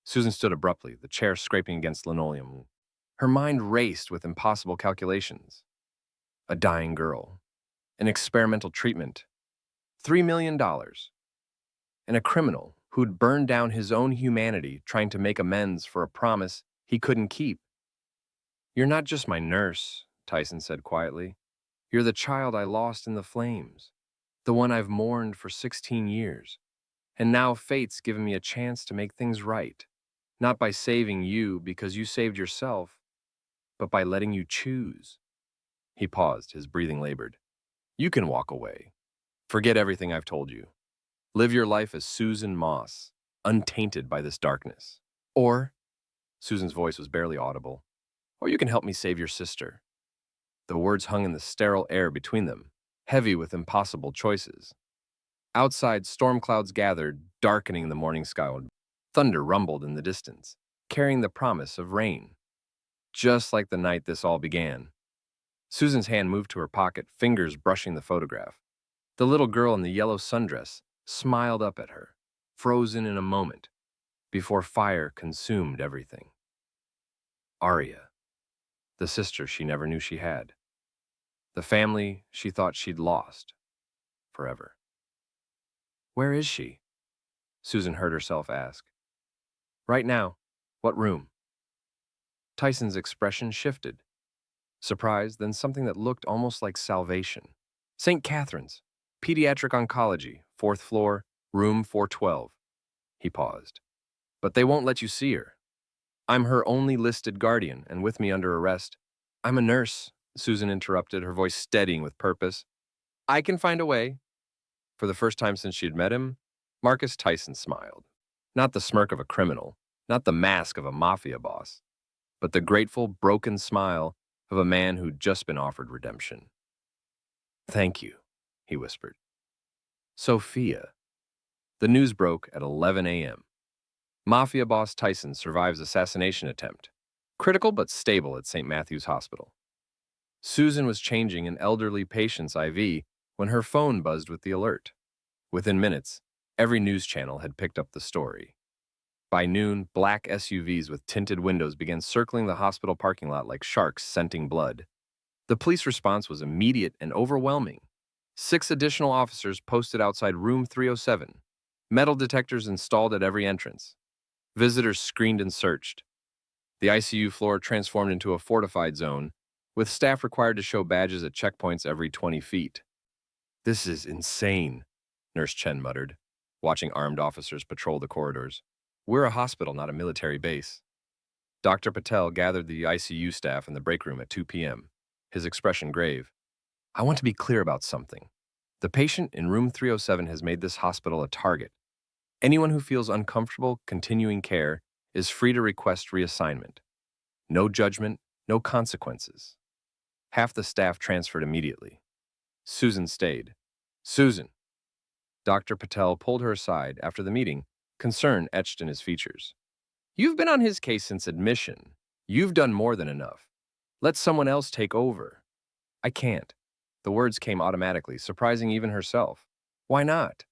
Susan stood abruptly, the chair scraping against linoleum. Her mind raced with impossible calculations. A dying girl, an experimental treatment, $3 million, and a criminal who'd burned down his own humanity trying to make amends for a promise he couldn't keep. You're not just my nurse, Tyson said quietly. You're the child I lost in the flames, the one I've mourned for 16 years. And now fate's given me a chance to make things right, not by saving you because you saved yourself, but by letting you choose. He paused, his breathing labored. You can walk away. Forget everything I've told you. Live your life as Susan Moss, untainted by this darkness. Or, Susan's voice was barely audible, or you can help me save your sister. The words hung in the sterile air between them, heavy with impossible choices. Outside, storm clouds gathered, darkening the morning sky. Thunder rumbled in the distance, carrying the promise of rain. Just like the night this all began. Susan's hand moved to her pocket, fingers brushing the photograph. The little girl in the yellow sundress smiled up at her, frozen in a moment, before fire consumed everything. Arya, the sister she never knew she had. The family she thought she'd lost forever. Where is she? Susan heard herself ask. Right now. What room? Tyson's expression shifted. Surprise, then something that looked almost like salvation. St. Catherine's. Pediatric oncology, 4th floor, room 412. He paused. But they won't let you see her. I'm her only listed guardian, and with me under arrest. I'm a nurse, Susan interrupted, her voice steadying with purpose. I can find a way. For the first time since she'd met him, Marcus Tyson smiled. Not the smirk of a criminal, not the mask of a mafia boss, but the grateful, broken smile of a man who'd just been offered redemption. Thank you, he whispered. Sophia. The news broke at 11 a.m. Mafia boss Tyson survives assassination attempt. Critical but stable at St. Matthew's Hospital. Susan was changing an elderly patient's IV when her phone buzzed with the alert. Within minutes, every news channel had picked up the story. By noon, black SUVs with tinted windows began circling the hospital parking lot like sharks scenting blood. The police response was immediate and overwhelming. 6 additional officers posted outside room 307, metal detectors installed at every entrance. Visitors screened and searched. The ICU floor transformed into a fortified zone, with staff required to show badges at checkpoints every 20 feet. This is insane, Nurse Chen muttered, watching armed officers patrol the corridors. We're a hospital, not a military base. Dr. Patel gathered the ICU staff in the break room at 2 p.m., his expression grave. I want to be clear about something. The patient in room 307 has made this hospital a target. Anyone who feels uncomfortable continuing care is free to request reassignment. No judgment, no consequences. Half the staff transferred immediately. Susan stayed. Susan. Dr. Patel pulled her aside after the meeting, concern etched in his features. You've been on his case since admission. You've done more than enough. Let someone else take over. I can't. The words came automatically, surprising even herself. Why not?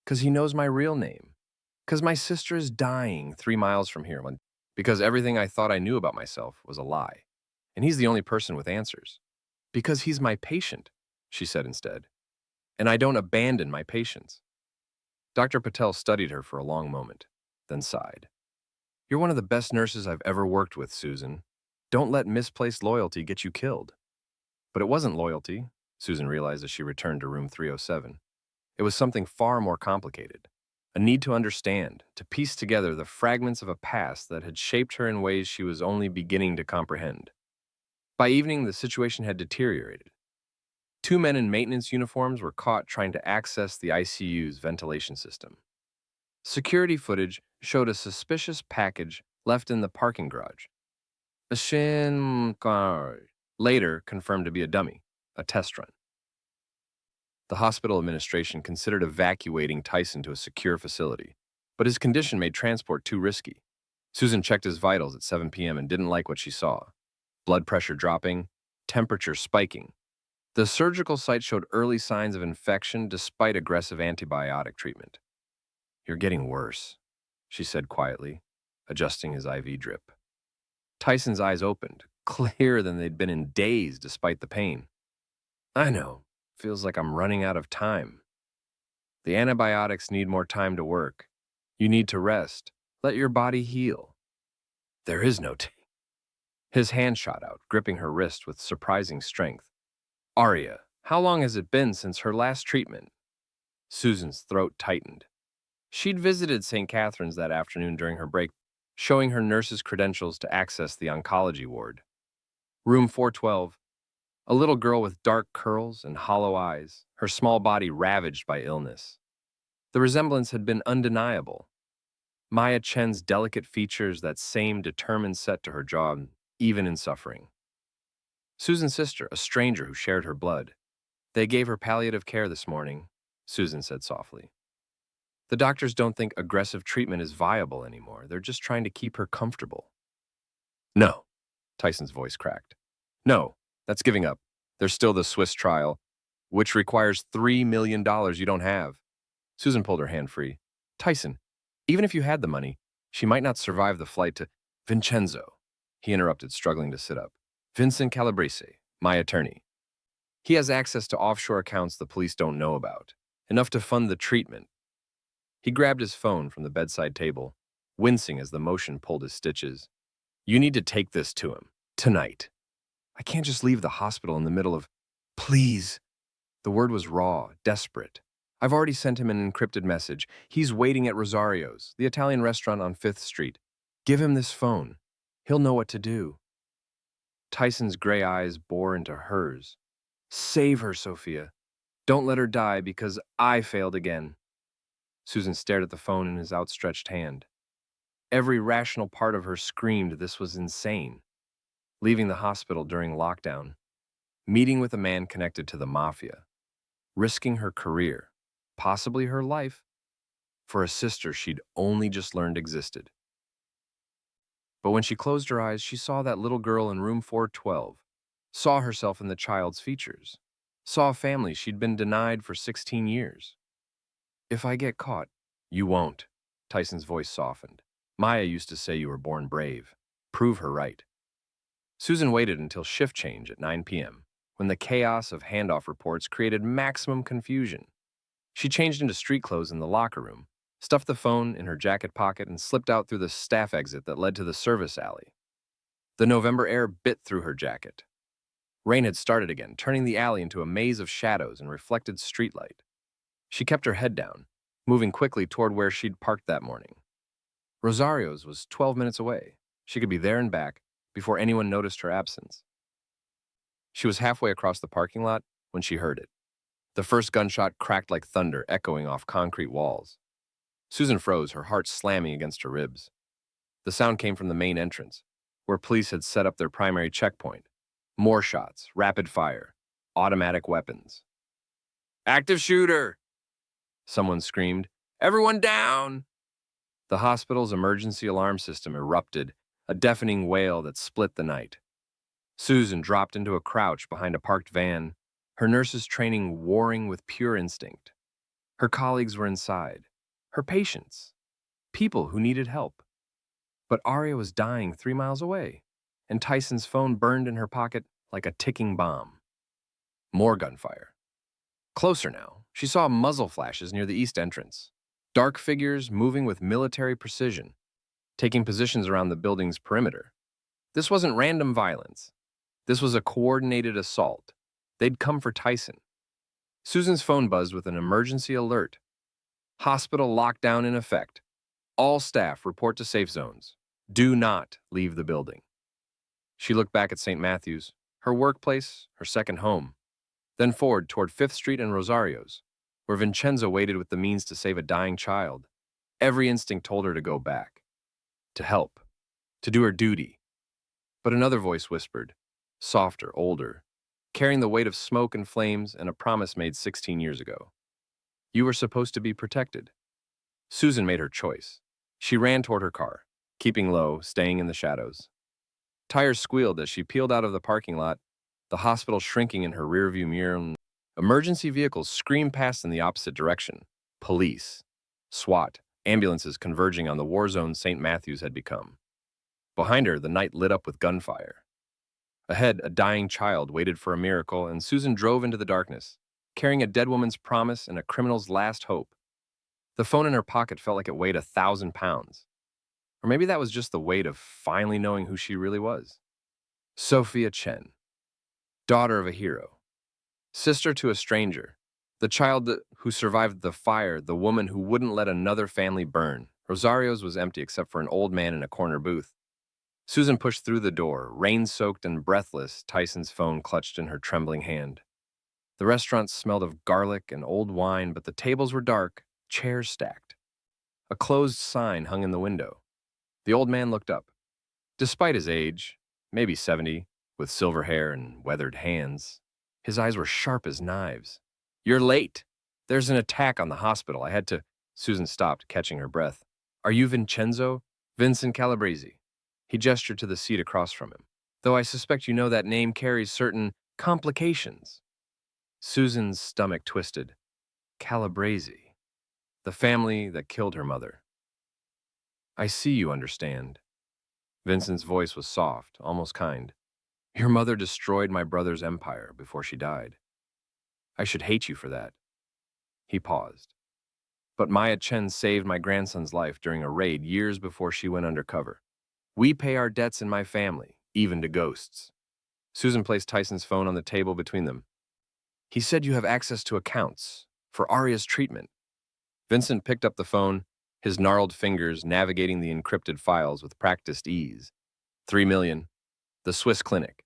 'Cause he knows my real name. 'Cause my sister is dying 3 miles from here. Because everything I thought I knew about myself was a lie. And he's the only person with answers. Because he's my patient, she said instead. And I don't abandon my patients. Dr. Patel studied her for a long moment, then sighed. You're one of the best nurses I've ever worked with, Susan. Don't let misplaced loyalty get you killed. But it wasn't loyalty, Susan realized as she returned to room 307. It was something far more complicated. A need to understand, to piece together the fragments of a past that had shaped her in ways she was only beginning to comprehend. By evening, the situation had deteriorated. 2 men in maintenance uniforms were caught trying to access the ICU's ventilation system. Security footage showed a suspicious package left in the parking garage. A shin car, later confirmed to be a dummy, a test run. The hospital administration considered evacuating Tyson to a secure facility, but his condition made transport too risky. Susan checked his vitals at 7 p.m. and didn't like what she saw. Blood pressure dropping, temperature spiking. The surgical site showed early signs of infection despite aggressive antibiotic treatment. You're getting worse, she said quietly, adjusting his IV drip. Tyson's eyes opened, clearer than they'd been in days despite the pain. I know. Feels like I'm running out of time. The antibiotics need more time to work. You need to rest. Let your body heal. There is no time. His hand shot out, gripping her wrist with surprising strength. Aria, how long has it been since her last treatment? Susan's throat tightened. She'd visited St. Catherine's that afternoon during her break, showing her nurse's credentials to access the oncology ward. Room 412. A little girl with dark curls and hollow eyes, her small body ravaged by illness. The resemblance had been undeniable. Maya Chen's delicate features, that same determined set to her jaw, even in suffering. Susan's sister, a stranger who shared her blood. They gave her palliative care this morning, Susan said softly. The doctors don't think aggressive treatment is viable anymore. They're just trying to keep her comfortable. No, Tyson's voice cracked. No. That's giving up. There's still the Swiss trial, which requires $3 million you don't have. Susan pulled her hand free. Tyson, even if you had the money, she might not survive the flight to Vincenzo. He interrupted, struggling to sit up. Vincent Calabrese, my attorney. He has access to offshore accounts the police don't know about, enough to fund the treatment. He grabbed his phone from the bedside table, wincing as the motion pulled his stitches. You need to take this to him, tonight. I can't just leave the hospital in the middle of, please. The word was raw, desperate. I've already sent him an encrypted message. He's waiting at Rosario's, the Italian restaurant on 5th Street. Give him this phone. He'll know what to do. Tyson's gray eyes bore into hers. Save her, Sophia. Don't let her die because I failed again. Susan stared at the phone in his outstretched hand. Every rational part of her screamed this was insane. Leaving the hospital during lockdown, meeting with a man connected to the Mafia, risking her career, possibly her life, for a sister she'd only just learned existed. But when she closed her eyes, she saw that little girl in room 412, saw herself in the child's features, saw a family she'd been denied for 16 years. If I get caught, you won't, Tyson's voice softened. Maya used to say you were born brave. Prove her right. Susan waited until shift change at 9 p.m., when the chaos of handoff reports created maximum confusion. She changed into street clothes in the locker room, stuffed the phone in her jacket pocket, and slipped out through the staff exit that led to the service alley. The November air bit through her jacket. Rain had started again, turning the alley into a maze of shadows and reflected streetlight. She kept her head down, moving quickly toward where she'd parked that morning. Rosario's was 12 minutes away. She could be there and back before anyone noticed her absence. She was halfway across the parking lot when she heard it. The first gunshot cracked like thunder, echoing off concrete walls. Susan froze, her heart slamming against her ribs. The sound came from the main entrance, where police had set up their primary checkpoint. More shots, rapid fire, automatic weapons. Active shooter! Someone screamed. Everyone down! The hospital's emergency alarm system erupted, a deafening wail that split the night. Susan dropped into a crouch behind a parked van, her nurses' training warring with pure instinct. Her colleagues were inside, her patients, people who needed help. But Aria was dying 3 miles away, and Tyson's phone burned in her pocket like a ticking bomb. More gunfire. Closer now, she saw muzzle flashes near the east entrance. Dark figures moving with military precision, taking positions around the building's perimeter. This wasn't random violence. This was a coordinated assault. They'd come for Tyson. Susan's phone buzzed with an emergency alert. Hospital lockdown in effect. All staff report to safe zones. Do not leave the building. She looked back at St. Matthew's, her workplace, her second home, then forward toward 5th Street and Rosario's, where Vincenzo waited with the means to save a dying child. Every instinct told her to go back, to help, to do her duty. But another voice whispered, softer, older, carrying the weight of smoke and flames and a promise made 16 years ago. You were supposed to be protected. Susan made her choice. She ran toward her car, keeping low, staying in the shadows. Tires squealed as she peeled out of the parking lot, the hospital shrinking in her rearview mirror. Emergency vehicles screamed past in the opposite direction. Police, SWAT, ambulances converging on the war zone St. Matthew's had become. Behind her, the night lit up with gunfire. Ahead, a dying child waited for a miracle, and Susan drove into the darkness, carrying a dead woman's promise and a criminal's last hope. The phone in her pocket felt like it weighed 1,000 pounds. Or maybe that was just the weight of finally knowing who she really was. Sophia Chen, daughter of a hero, sister to a stranger, the child who survived the fire, the woman who wouldn't let another family burn. Rosario's was empty except for an old man in a corner booth. Susan pushed through the door, rain-soaked and breathless, Tyson's phone clutched in her trembling hand. The restaurant smelled of garlic and old wine, but the tables were dark, chairs stacked. A closed sign hung in the window. The old man looked up. Despite his age, maybe 70, with silver hair and weathered hands, his eyes were sharp as knives. You're late. There's an attack on the hospital. I had to... Susan stopped, catching her breath. Are you Vincenzo? Vincent Calabrese. He gestured to the seat across from him. Though I suspect you know that name carries certain complications. Susan's stomach twisted. Calabrese. The family that killed her mother. I see you understand. Vincent's voice was soft, almost kind. Your mother destroyed my brother's empire before she died. I should hate you for that. He paused. But Maya Chen saved my grandson's life during a raid years before she went undercover. We pay our debts in my family, even to ghosts. Susan placed Tyson's phone on the table between them. He said you have access to accounts for Aria's treatment. Vincent picked up the phone, his gnarled fingers navigating the encrypted files with practiced ease. 3 million. The Swiss clinic.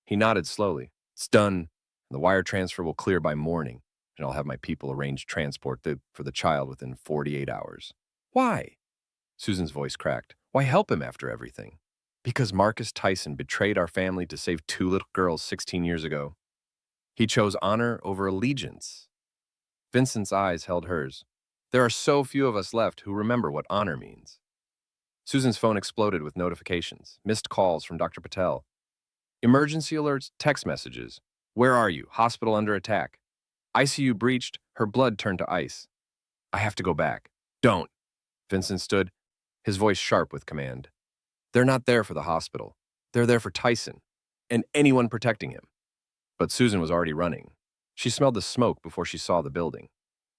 He nodded slowly. It's done. The wire transfer will clear by morning, and I'll have my people arrange transport for the child within 48 hours. Why? Susan's voice cracked. Why help him after everything? Because Marcus Tyson betrayed our family to save 2 little girls 16 years ago. He chose honor over allegiance. Vincent's eyes held hers. There are so few of us left who remember what honor means. Susan's phone exploded with notifications, missed calls from Dr. Patel. Emergency alerts, text messages. Where are you? Hospital under attack. ICU breached, her blood turned to ice. I have to go back. Don't. Vincent stood, his voice sharp with command. They're not there for the hospital. They're there for Tyson and anyone protecting him. But Susan was already running. She smelled the smoke before she saw the building.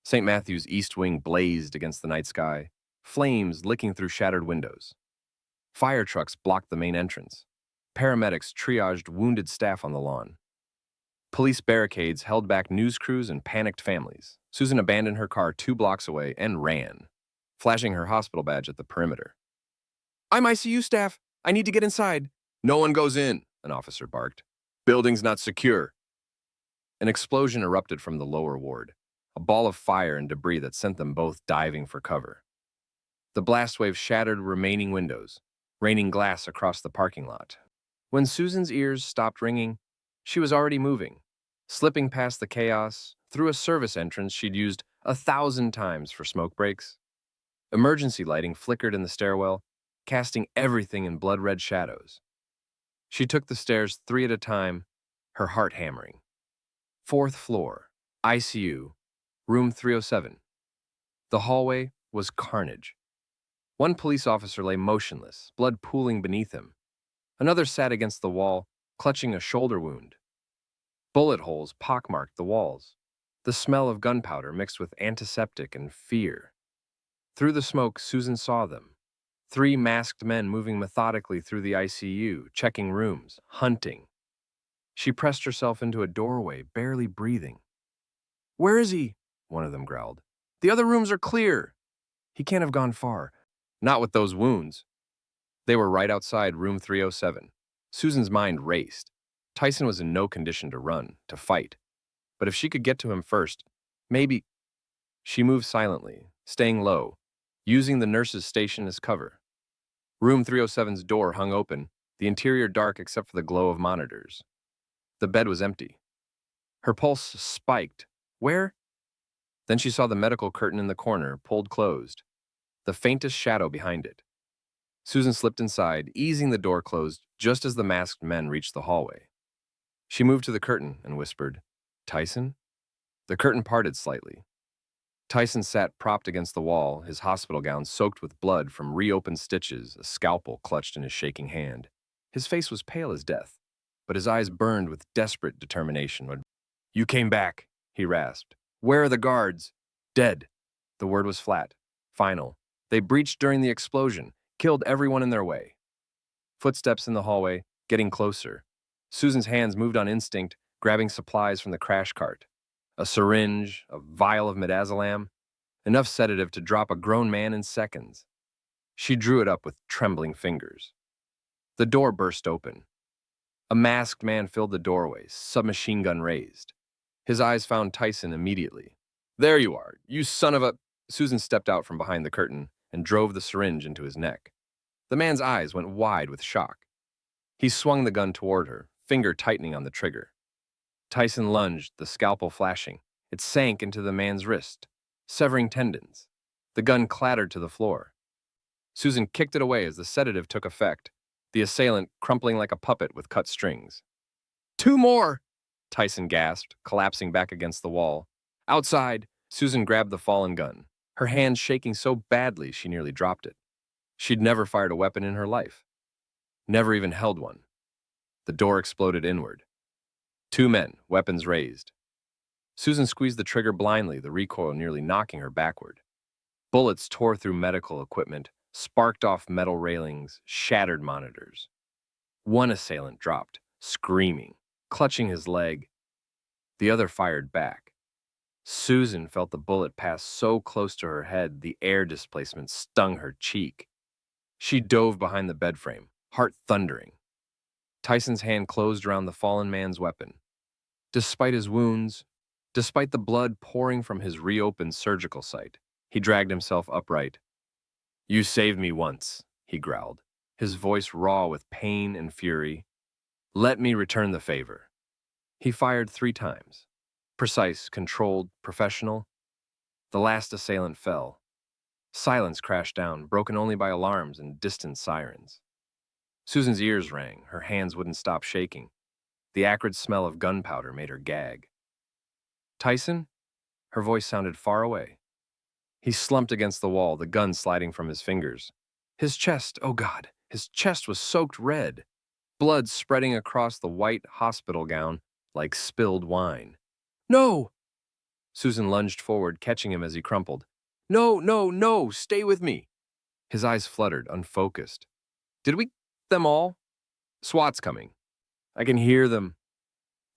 St. Matthew's east wing blazed against the night sky, flames licking through shattered windows. Fire trucks blocked the main entrance. Paramedics triaged wounded staff on the lawn. Police barricades held back news crews and panicked families. Susan abandoned her car 2 blocks away and ran, flashing her hospital badge at the perimeter. I'm ICU staff. I need to get inside. No one goes in, an officer barked. Building's not secure. An explosion erupted from the lower ward, a ball of fire and debris that sent them both diving for cover. The blast wave shattered remaining windows, raining glass across the parking lot. When Susan's ears stopped ringing, she was already moving, slipping past the chaos through a service entrance she'd used 1,000 times for smoke breaks. Emergency lighting flickered in the stairwell, casting everything in blood-red shadows. She took the stairs 3 at a time, her heart hammering. 4th floor, ICU, room 307. The hallway was carnage. One police officer lay motionless, blood pooling beneath him. Another sat against the wall, clutching a shoulder wound. Bullet holes pockmarked the walls. The smell of gunpowder mixed with antiseptic and fear. Through the smoke, Susan saw them. 3 masked men moving methodically through the ICU, checking rooms, hunting. She pressed herself into a doorway, barely breathing. Where is he? One of them growled. The other rooms are clear. He can't have gone far. Not with those wounds. They were right outside room 307. Susan's mind raced. Tyson was in no condition to run, to fight. But if she could get to him first, maybe... She moved silently, staying low, using the nurse's station as cover. Room 307's door hung open, the interior dark except for the glow of monitors. The bed was empty. Her pulse spiked. Where? Then she saw the medical curtain in the corner, pulled closed, the faintest shadow behind it. Susan slipped inside, easing the door closed just as the masked men reached the hallway. She moved to the curtain and whispered, Tyson? The curtain parted slightly. Tyson sat propped against the wall, his hospital gown soaked with blood from reopened stitches, a scalpel clutched in his shaking hand. His face was pale as death, but his eyes burned with desperate determination. You came back, he rasped. Where are the guards? Dead. The word was flat, final. They breached during the explosion, killed everyone in their way. Footsteps in the hallway, getting closer. Susan's hands moved on instinct, grabbing supplies from the crash cart. A syringe, a vial of midazolam, enough sedative to drop a grown man in seconds. She drew it up with trembling fingers. The door burst open. A masked man filled the doorway, submachine gun raised. His eyes found Tyson immediately. There you are, you son of a... Susan stepped out from behind the curtain and drove the syringe into his neck. The man's eyes went wide with shock. He swung the gun toward her, finger tightening on the trigger. Tyson lunged, the scalpel flashing. It sank into the man's wrist, severing tendons. The gun clattered to the floor. Susan kicked it away as the sedative took effect, the assailant crumpling like a puppet with cut strings. 2 more! Tyson gasped, collapsing back against the wall. Outside, Susan grabbed the fallen gun, her hand shaking so badly she nearly dropped it. She'd never fired a weapon in her life. Never even held one. The door exploded inward. 2 men, weapons raised. Susan squeezed the trigger blindly, the recoil nearly knocking her backward. Bullets tore through medical equipment, sparked off metal railings, shattered monitors. One assailant dropped, screaming, clutching his leg. The other fired back. Susan felt the bullet pass so close to her head the air displacement stung her cheek. She dove behind the bed frame, heart thundering. Tyson's hand closed around the fallen man's weapon. Despite his wounds, despite the blood pouring from his reopened surgical site, he dragged himself upright. "You saved me once," he growled, his voice raw with pain and fury. "Let me return the favor." He fired 3 times. Precise, controlled, professional. The last assailant fell. Silence crashed down, broken only by alarms and distant sirens. Susan's ears rang, her hands wouldn't stop shaking. The acrid smell of gunpowder made her gag. "Tyson?" Her voice sounded far away. He slumped against the wall, the gun sliding from his fingers. His chest, oh God, his chest was soaked red, blood spreading across the white hospital gown like spilled wine. "No!" Susan lunged forward, catching him as he crumpled. "No, no, no, stay with me." His eyes fluttered, unfocused. "Did we get them all?" "SWAT's coming. I can hear them."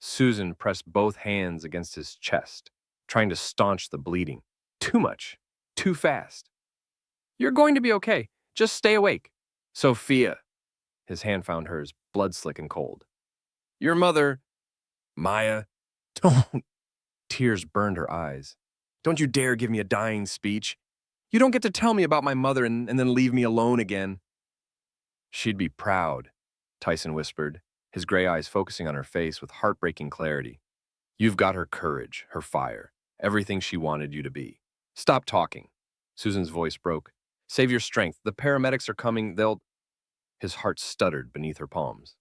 Susan pressed both hands against his chest, trying to staunch the bleeding. Too much. Too fast. "You're going to be okay. Just stay awake." "Sophia." His hand found hers, blood slick and cold. "Your mother." "Maya." "Don't." Tears burned her eyes. "Don't you dare give me a dying speech. You don't get to tell me about my mother and then leave me alone again." "She'd be proud," Tyson whispered, his gray eyes focusing on her face with heartbreaking clarity. "You've got her courage, her fire, everything she wanted you to be." "Stop talking." Susan's voice broke. "Save your strength. The paramedics are coming. They'll—" His heart stuttered beneath her palms.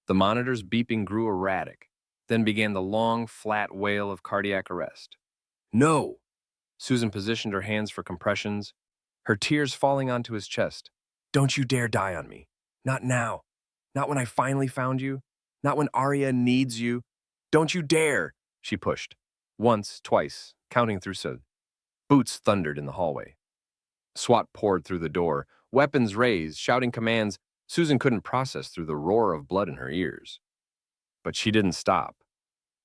The monitor's beeping grew erratic, then began the long, flat wail of cardiac arrest. "No!" Susan positioned her hands for compressions, her tears falling onto his chest. "Don't you dare die on me. Not now. Not when I finally found you. Not when Arya needs you. Don't you dare!" She pushed. Once, twice, counting through so. Boots thundered in the hallway. SWAT poured through the door, weapons raised, shouting commands Susan couldn't process through the roar of blood in her ears. But she didn't stop.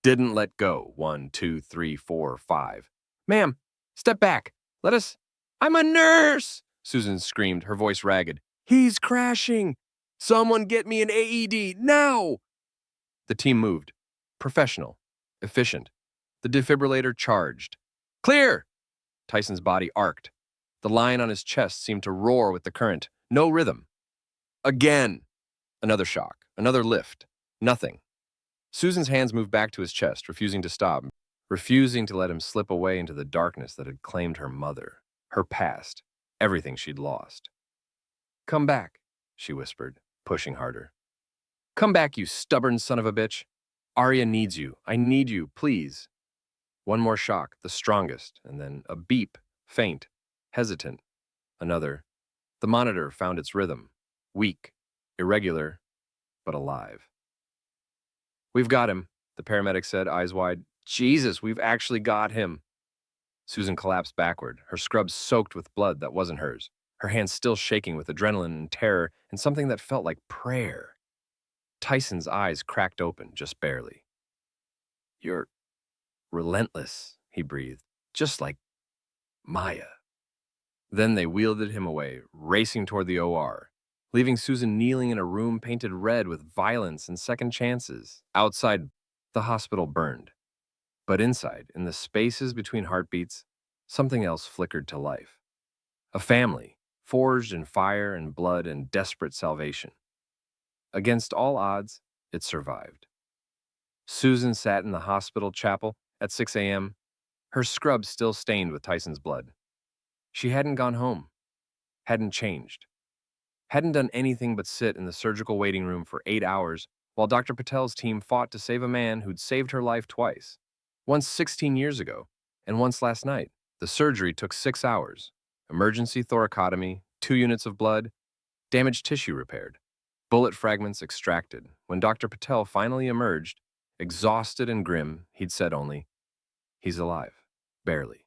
Didn't let go. 1, 2, 3, 4, 5. "Ma'am, step back. Let us—" "I'm a nurse!" Susan screamed, her voice ragged. "He's crashing! Someone get me an AED, now!" The team moved. Professional. Efficient. The defibrillator charged. "Clear!" Tyson's body arced. The line on his chest seemed to roar with the current. No rhythm. Again. Another shock. Another lift. Nothing. Susan's hands moved back to his chest, refusing to stop, refusing to let him slip away into the darkness that had claimed her mother, her past, everything she'd lost. "Come back," she whispered, pushing harder. "Come back, you stubborn son of a bitch. Arya needs you. I need you, please." One more shock, the strongest, and then a beep, faint, hesitant. Another. The monitor found its rhythm. Weak, irregular, but alive. "We've got him," the paramedic said, eyes wide. "Jesus, we've actually got him." Susan collapsed backward, her scrubs soaked with blood that wasn't hers, her hands still shaking with adrenaline and terror and something that felt like prayer. Tyson's eyes cracked open, just barely. "You're relentless," he breathed, "just like Maya." Then they wheeled him away, racing toward the OR, leaving Susan kneeling in a room painted red with violence and second chances. Outside, the hospital burned. But inside, in the spaces between heartbeats, something else flickered to life. A family, forged in fire and blood and desperate salvation. Against all odds, it survived. Susan sat in the hospital chapel at 6 a.m., her scrubs still stained with Tyson's blood. She hadn't gone home, hadn't changed, hadn't done anything but sit in the surgical waiting room for 8 hours while Dr. Patel's team fought to save a man who'd saved her life twice. Once 16 years ago, and once last night. The surgery took 6 hours. Emergency thoracotomy, 2 units of blood, damaged tissue repaired, bullet fragments extracted. When Dr. Patel finally emerged, exhausted and grim, he'd said only, "He's alive, barely.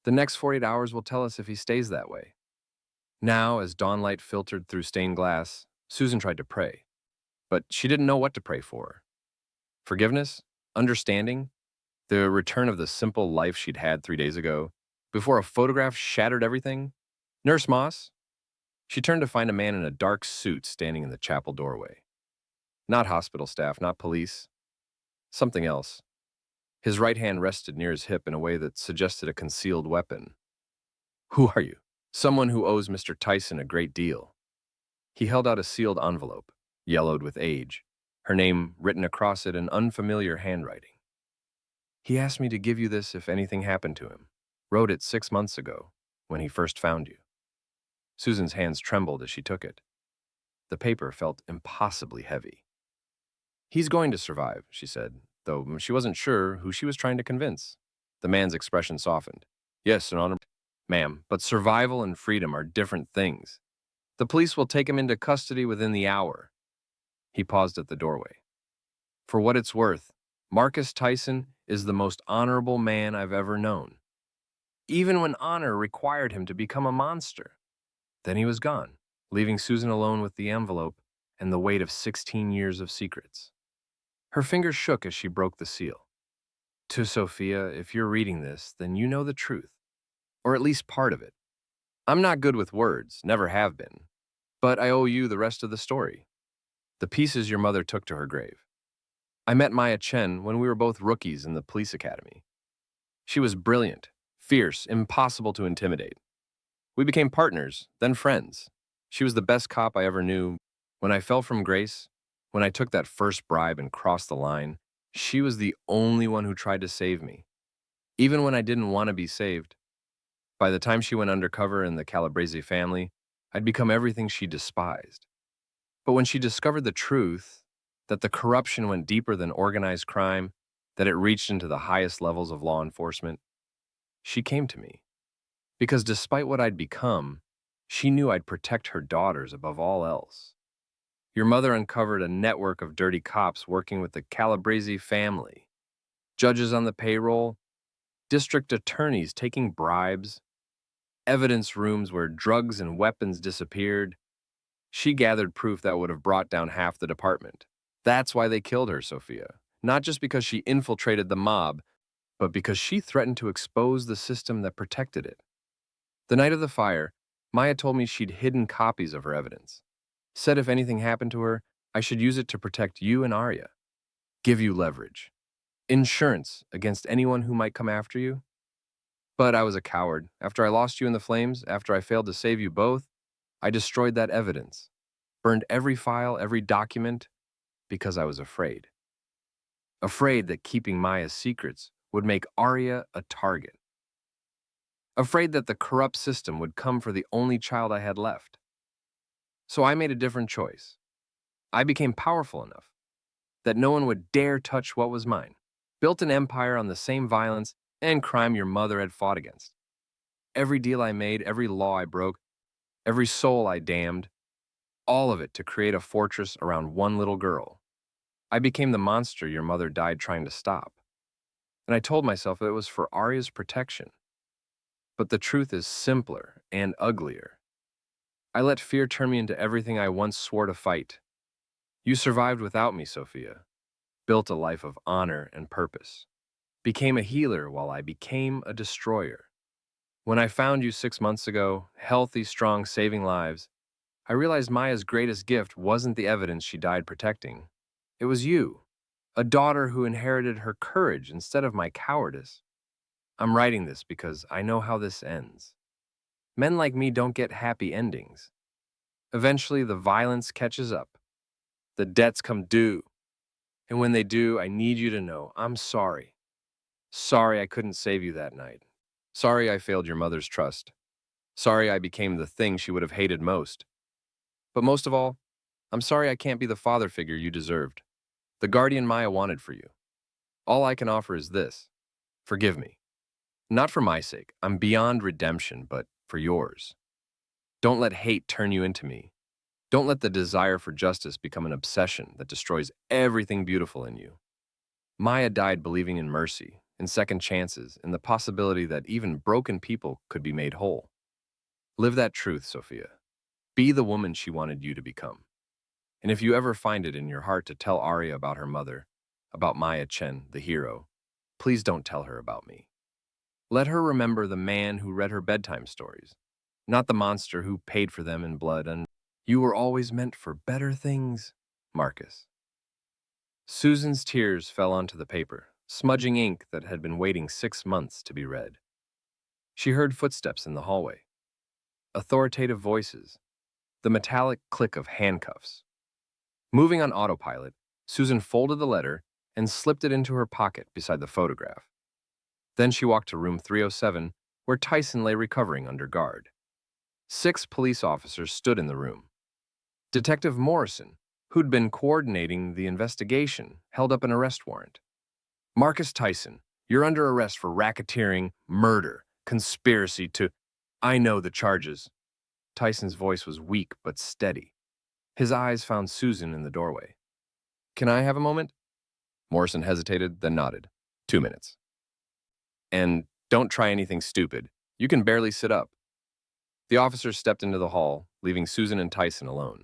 The next 48 hours will tell us if he stays that way." Now, as dawnlight filtered through stained glass, Susan tried to pray. But she didn't know what to pray for. Forgiveness? Understanding? The return of the simple life she'd had 3 days ago, before a photograph shattered everything. Nurse Moss, she turned to find a man in a dark suit standing in the chapel doorway. Not hospital staff, not police, something else. His right hand rested near his hip in a way that suggested a concealed weapon. Who are you? Someone who owes Mr. Tyson a great deal. He held out a sealed envelope, yellowed with age, her name written across it in unfamiliar handwriting. He asked me to give you this if anything happened to him. Wrote it 6 months ago, when he first found you. Susan's hands trembled as she took it. The paper felt impossibly heavy. He's going to survive, she said, though she wasn't sure who she was trying to convince. The man's expression softened. Yes, Your Honor, ma'am, but survival and freedom are different things. The police will take him into custody within the hour. He paused at the doorway. For what it's worth, Marcus Tyson is the most honorable man I've ever known. Even when honor required him to become a monster. Then he was gone, leaving Susan alone with the envelope and the weight of 16 years of secrets. Her fingers shook as she broke the seal. To Sophia, if you're reading this, then you know the truth, or at least part of it. I'm not good with words, never have been, but I owe you the rest of the story. The pieces your mother took to her grave. I met Maya Chen when we were both rookies in the police academy. She was brilliant, fierce, impossible to intimidate. We became partners, then friends. She was the best cop I ever knew. When I fell from grace, when I took that first bribe and crossed the line, she was the only one who tried to save me, even when I didn't want to be saved. By the time she went undercover in the Calabrese family, I'd become everything she despised. But when she discovered the truth, that the corruption went deeper than organized crime, that it reached into the highest levels of law enforcement, she came to me. Because despite what I'd become, she knew I'd protect her daughters above all else. Your mother uncovered a network of dirty cops working with the Calabrese family, judges on the payroll, district attorneys taking bribes, evidence rooms where drugs and weapons disappeared. She gathered proof that would have brought down half the department. That's why they killed her, Sophia. Not just because she infiltrated the mob, but because she threatened to expose the system that protected it. The night of the fire, Maya told me she'd hidden copies of her evidence. Said if anything happened to her, I should use it to protect you and Arya. Give you leverage. Insurance against anyone who might come after you. But I was a coward. After I lost you in the flames, after I failed to save you both, I destroyed that evidence. Burned every file, every document, because I was afraid. Afraid that keeping Maya's secrets would make Arya a target. Afraid that the corrupt system would come for the only child I had left. So I made a different choice. I became powerful enough that no one would dare touch what was mine. Built an empire on the same violence and crime your mother had fought against. Every deal I made, every law I broke, every soul I damned, all of it to create a fortress around one little girl. I became the monster your mother died trying to stop. And I told myself it was for Arya's protection. But the truth is simpler and uglier. I let fear turn me into everything I once swore to fight. You survived without me, Sophia. Built a life of honor and purpose. Became a healer while I became a destroyer. When I found you 6 months ago, healthy, strong, saving lives, I realized Maya's greatest gift wasn't the evidence she died protecting. It was you, a daughter who inherited her courage instead of my cowardice. I'm writing this because I know how this ends. Men like me don't get happy endings. Eventually, the violence catches up. The debts come due. And when they do, I need you to know I'm sorry. Sorry I couldn't save you that night. Sorry I failed your mother's trust. Sorry I became the thing she would have hated most. But most of all, I'm sorry I can't be the father figure you deserved, the guardian Maya wanted for you. All I can offer is this. Forgive me. Not for my sake, I'm beyond redemption, but for yours. Don't let hate turn you into me. Don't let the desire for justice become an obsession that destroys everything beautiful in you. Maya died believing in mercy, in second chances, in the possibility that even broken people could be made whole. Live that truth, Sophia. Be the woman she wanted you to become. And if you ever find it in your heart to tell Arya about her mother, about Maya Chen, the hero, Please don't tell her about me. Let her remember the man who read her bedtime stories, not the monster who paid for them in blood, and you were always meant for better things, Marcus. Susan's tears fell onto the paper, smudging ink that had been waiting 6 months to be read. She heard footsteps in the hallway, authoritative voices, the metallic click of handcuffs. Moving on autopilot, Susan folded the letter and slipped it into her pocket beside the photograph. Then she walked to room 307, where Tyson lay recovering under guard. 6 police officers stood in the room. Detective Morrison, who'd been coordinating the investigation, held up an arrest warrant. Marcus Tyson, you're under arrest for racketeering, murder, conspiracy to... I know the charges. Tyson's voice was weak but steady. His eyes found Susan in the doorway. Can I have a moment? Morrison hesitated, then nodded. 2 minutes. And don't try anything stupid. You can barely sit up. The officer stepped into the hall, leaving Susan and Tyson alone.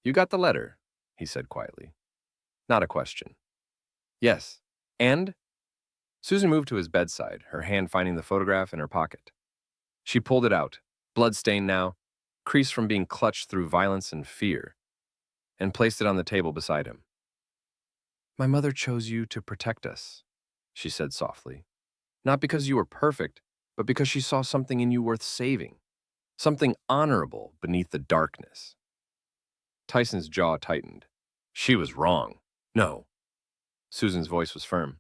You got the letter, he said quietly. Not a question. Yes. And? Susan moved to his bedside, her hand finding the photograph in her pocket. She pulled it out, bloodstained now, creased from being clutched through violence and fear, and placed it on the table beside him. My mother chose you to protect us, she said softly. Not because you were perfect, but because she saw something in you worth saving, something honorable beneath the darkness. Tyson's jaw tightened. She was wrong. No. Susan's voice was firm.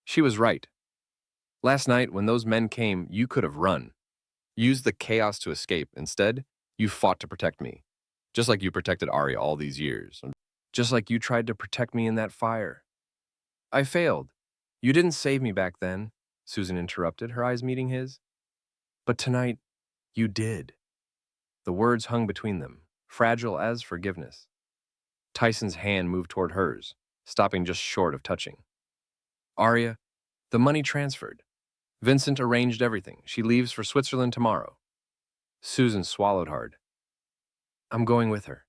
She was right. Last night, when those men came, you could have run. Used the chaos to escape. Instead, you fought to protect me. Just like you protected Arya all these years. Just like you tried to protect me in that fire. I failed. You didn't save me back then, Susan interrupted, her eyes meeting his. But tonight, you did. The words hung between them, fragile as forgiveness. Tyson's hand moved toward hers, stopping just short of touching. Arya, the money transferred. Vincent arranged everything. She leaves for Switzerland tomorrow. Susan swallowed hard. I'm going with her.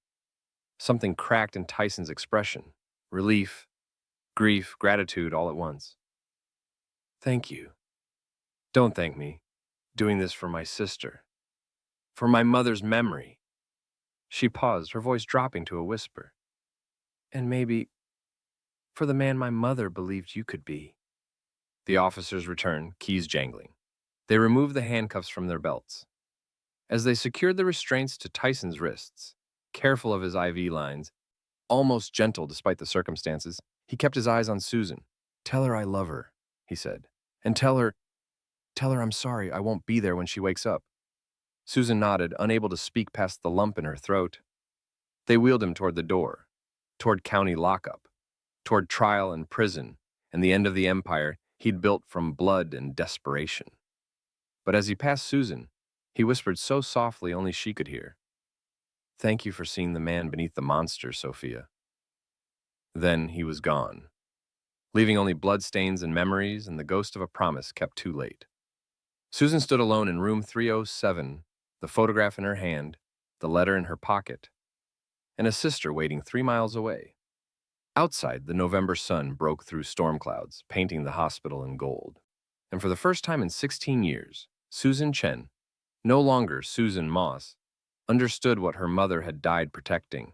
Something cracked in Tyson's expression. Relief, grief, gratitude all at once. Thank you. Don't thank me. Doing this for my sister. For my mother's memory. She paused, her voice dropping to a whisper. And maybe for the man my mother believed you could be. The officers returned, keys jangling. They removed the handcuffs from their belts. As they secured the restraints to Tyson's wrists, careful of his IV lines, almost gentle despite the circumstances, he kept his eyes on Susan. Tell her I love her, he said. And tell her I'm sorry I won't be there when she wakes up. Susan nodded, unable to speak past the lump in her throat. They wheeled him toward the door, toward county lockup, toward trial and prison, and the end of the empire he'd built from blood and desperation. But as he passed Susan, he whispered so softly only she could hear. Thank you for seeing the man beneath the monster, Sophia. Then he was gone, leaving only bloodstains and memories and the ghost of a promise kept too late. Susan stood alone in room 307, the photograph in her hand, the letter in her pocket, and a sister waiting 3 miles away. Outside, the November sun broke through storm clouds, painting the hospital in gold. And for the first time in 16 years, Susan Chen, no longer Susan Moss, understood what her mother had died protecting.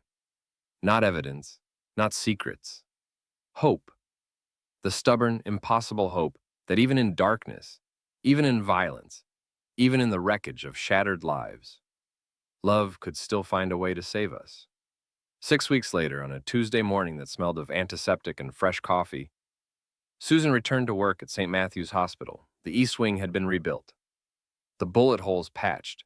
Not evidence, not secrets. Hope. The stubborn, impossible hope that even in darkness, even in violence, even in the wreckage of shattered lives, love could still find a way to save us. 6 weeks later, on a Tuesday morning that smelled of antiseptic and fresh coffee, Susan returned to work at St. Matthew's Hospital. The East Wing had been rebuilt. The bullet holes patched.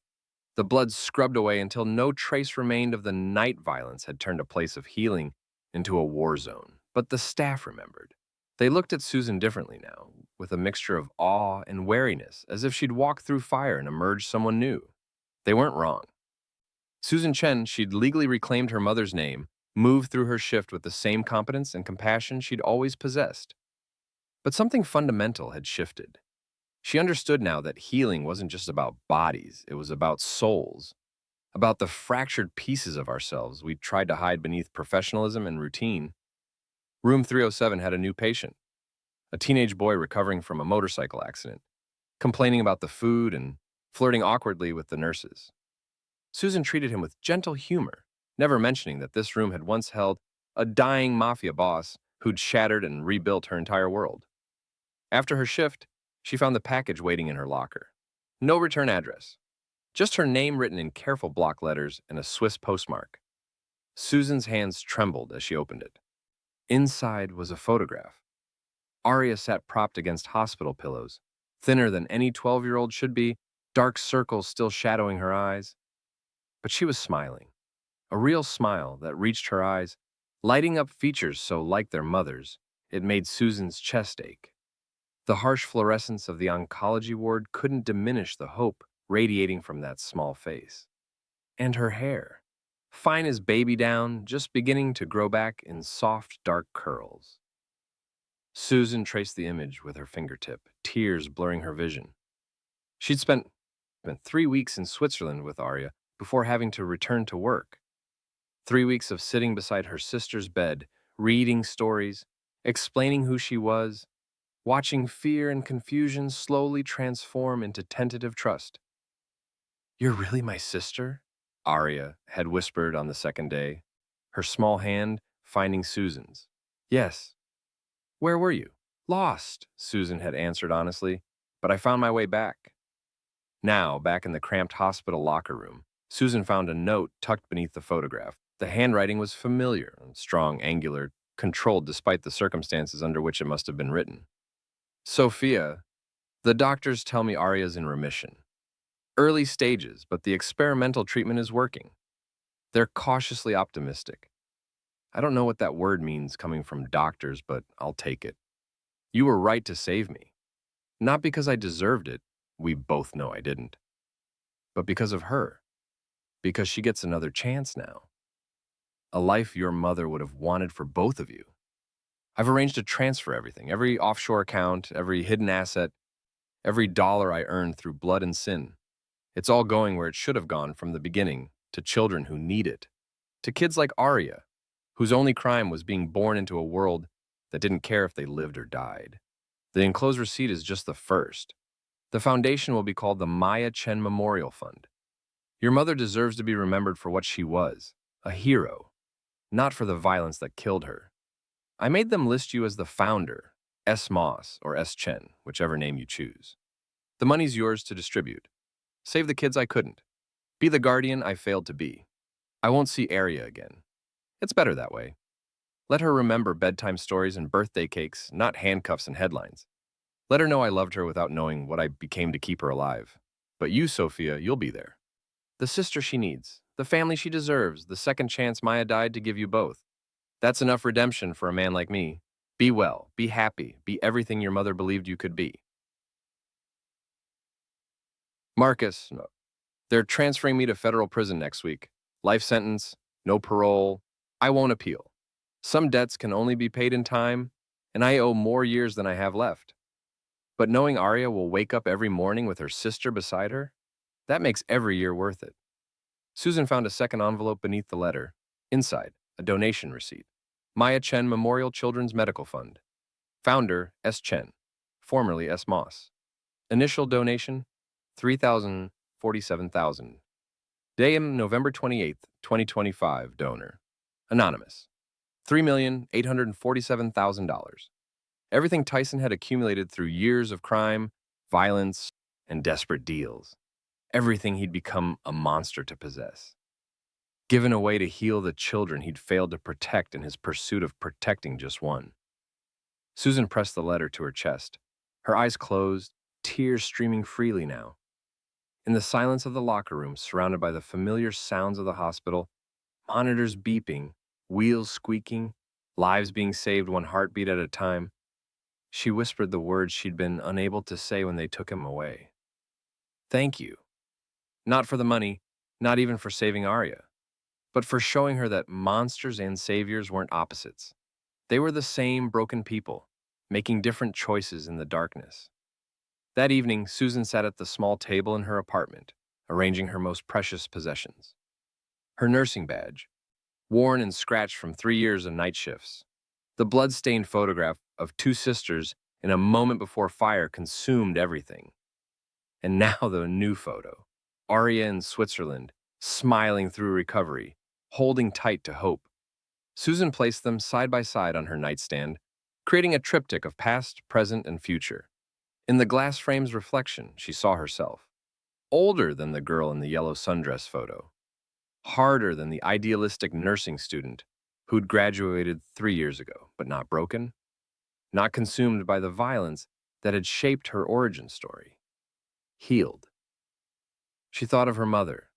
The blood scrubbed away until no trace remained of the night violence had turned a place of healing into a war zone. But the staff remembered. They looked at Susan differently now, with a mixture of awe and wariness, as if she'd walked through fire and emerged someone new. They weren't wrong. Susan Chen, she'd legally reclaimed her mother's name, moved through her shift with the same competence and compassion she'd always possessed. But something fundamental had shifted. She understood now that healing wasn't just about bodies, it was about souls, about the fractured pieces of ourselves we tried to hide beneath professionalism and routine. Room 307 had a new patient, a teenage boy recovering from a motorcycle accident, complaining about the food and flirting awkwardly with the nurses. Susan treated him with gentle humor, never mentioning that this room had once held a dying mafia boss who'd shattered and rebuilt her entire world. After her shift, she found the package waiting in her locker. No return address, just her name written in careful block letters and a Swiss postmark. Susan's hands trembled as she opened it. Inside was a photograph. Aria sat propped against hospital pillows, thinner than any 12-year-old should be, dark circles still shadowing her eyes. But she was smiling, a real smile that reached her eyes, lighting up features so like their mother's, it made Susan's chest ache. The harsh fluorescence of the oncology ward couldn't diminish the hope radiating from that small face. And her hair, fine as baby down, just beginning to grow back in soft, dark curls. Susan traced the image with her fingertip, tears blurring her vision. She'd spent 3 weeks in Switzerland with Aria before having to return to work. 3 weeks of sitting beside her sister's bed, reading stories, explaining who she was, watching fear and confusion slowly transform into tentative trust. "You're really my sister?" Aria had whispered on the second day, her small hand finding Susan's. "Yes." "Where were you?" "Lost," Susan had answered honestly, "but I found my way back." Now, back in the cramped hospital locker room, Susan found a note tucked beneath the photograph. The handwriting was familiar, strong, angular, controlled despite the circumstances under which it must have been written. "Sophia, the doctors tell me Aria's in remission. Early stages, but the experimental treatment is working. They're cautiously optimistic. I don't know what that word means coming from doctors, but I'll take it. You were right to save me. Not because I deserved it, we both know I didn't, but because of her. Because she gets another chance now. A life your mother would have wanted for both of you. I've arranged to transfer everything, every offshore account, every hidden asset, every dollar I earned through blood and sin. It's all going where it should have gone from the beginning, to children who need it. To kids like Aria, whose only crime was being born into a world that didn't care if they lived or died. The enclosed receipt is just the first. The foundation will be called the Maya Chen Memorial Fund. Your mother deserves to be remembered for what she was, a hero, not for the violence that killed her. I made them list you as the founder, S. Moss or S. Chen, whichever name you choose. The money's yours to distribute. Save the kids I couldn't. Be the guardian I failed to be. I won't see Aria again. It's better that way. Let her remember bedtime stories and birthday cakes, not handcuffs and headlines. Let her know I loved her without knowing what I became to keep her alive. But you, Sophia, you'll be there. The sister she needs, the family she deserves, the second chance Maya died to give you both. That's enough redemption for a man like me. Be well, be happy, be everything your mother believed you could be. Marcus, no. They're transferring me to federal prison next week. Life sentence, no parole. I won't appeal. Some debts can only be paid in time, and I owe more years than I have left. But knowing Aria will wake up every morning with her sister beside her, that makes every year worth it. Susan found a second envelope beneath the letter. Inside, a donation receipt. Maya Chen Memorial Children's Medical Fund. Founder, S. Chen, formerly S. Moss. Initial donation, $3,047,000. Date November 28th, 2025. Donor. Anonymous. $3,847,000. Everything Tyson had accumulated through years of crime, violence, and desperate deals. Everything he'd become a monster to possess. Given away to heal the children he'd failed to protect in his pursuit of protecting just one. Susan pressed the letter to her chest, her eyes closed, tears streaming freely now. In the silence of the locker room, surrounded by the familiar sounds of the hospital, monitors beeping, wheels squeaking, lives being saved one heartbeat at a time, she whispered the words she'd been unable to say when they took him away. Thank you. Not for the money, not even for saving Aria, but for showing her that monsters and saviors weren't opposites. They were the same broken people, making different choices in the darkness. That evening, Susan sat at the small table in her apartment, arranging her most precious possessions. Her nursing badge, worn and scratched from 3 years of night shifts. The blood-stained photograph of two sisters in a moment before fire consumed everything. And now the new photo. Aria in Switzerland, smiling through recovery, holding tight to hope. Susan placed them side by side on her nightstand, creating a triptych of past, present, and future. In the glass frame's reflection, she saw herself. Older than the girl in the yellow sundress photo. Harder than the idealistic nursing student who'd graduated 3 years ago, but not broken, not consumed by the violence that had shaped her origin story. Healed. She thought of her mother,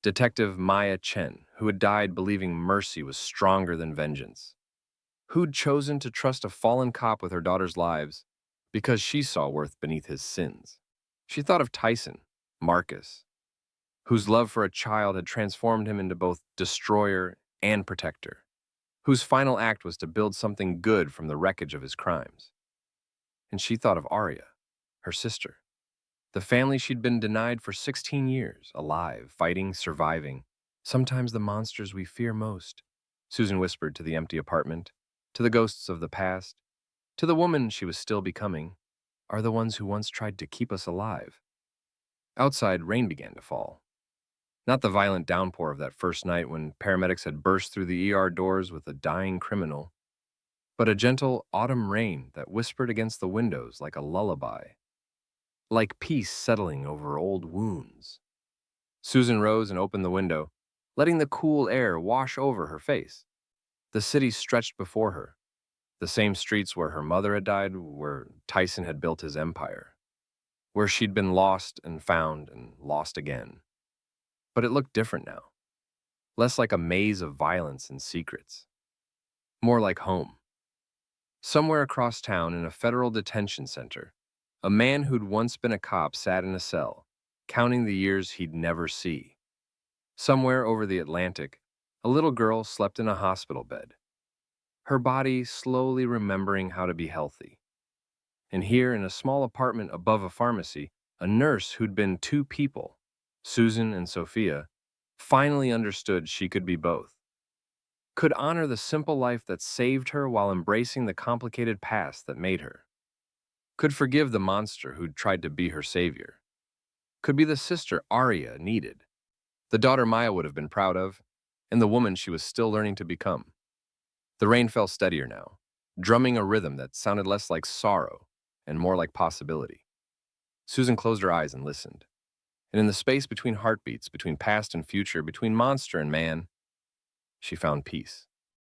Detective Maya Chen, who had died believing mercy was stronger than vengeance, who'd chosen to trust a fallen cop with her daughter's lives because she saw worth beneath his sins. She thought of Tyson, Marcus, whose love for a child had transformed him into both destroyer and protector, whose final act was to build something good from the wreckage of his crimes. And she thought of Arya, her sister, the family she'd been denied for 16 years, alive, fighting, surviving. Sometimes the monsters we fear most, Susan whispered to the empty apartment, to the ghosts of the past, to the woman she was still becoming, are the ones who once tried to keep us alive. Outside, rain began to fall. Not the violent downpour of that first night when paramedics had burst through the ER doors with a dying criminal, but a gentle autumn rain that whispered against the windows like a lullaby, like peace settling over old wounds. Susan rose and opened the window, letting the cool air wash over her face. The city stretched before her, the same streets where her mother had died, where Tyson had built his empire, where she'd been lost and found and lost again. But it looked different now, less like a maze of violence and secrets, more like home. Somewhere across town in a federal detention center, a man who'd once been a cop sat in a cell, counting the years he'd never see. Somewhere over the Atlantic, a little girl slept in a hospital bed, her body slowly remembering how to be healthy. And here, in a small apartment above a pharmacy, a nurse who'd been two people, Susan and Sophia, finally understood she could be both. Could honor the simple life that saved her while embracing the complicated past that made her. Could forgive the monster who'd tried to be her savior. Could be the sister Arya needed, the daughter Maya would have been proud of, and the woman she was still learning to become. The rain fell steadier now, drumming a rhythm that sounded less like sorrow and more like possibility. Susan closed her eyes and listened. And in the space between heartbeats, between past and future, between monster and man, she found peace.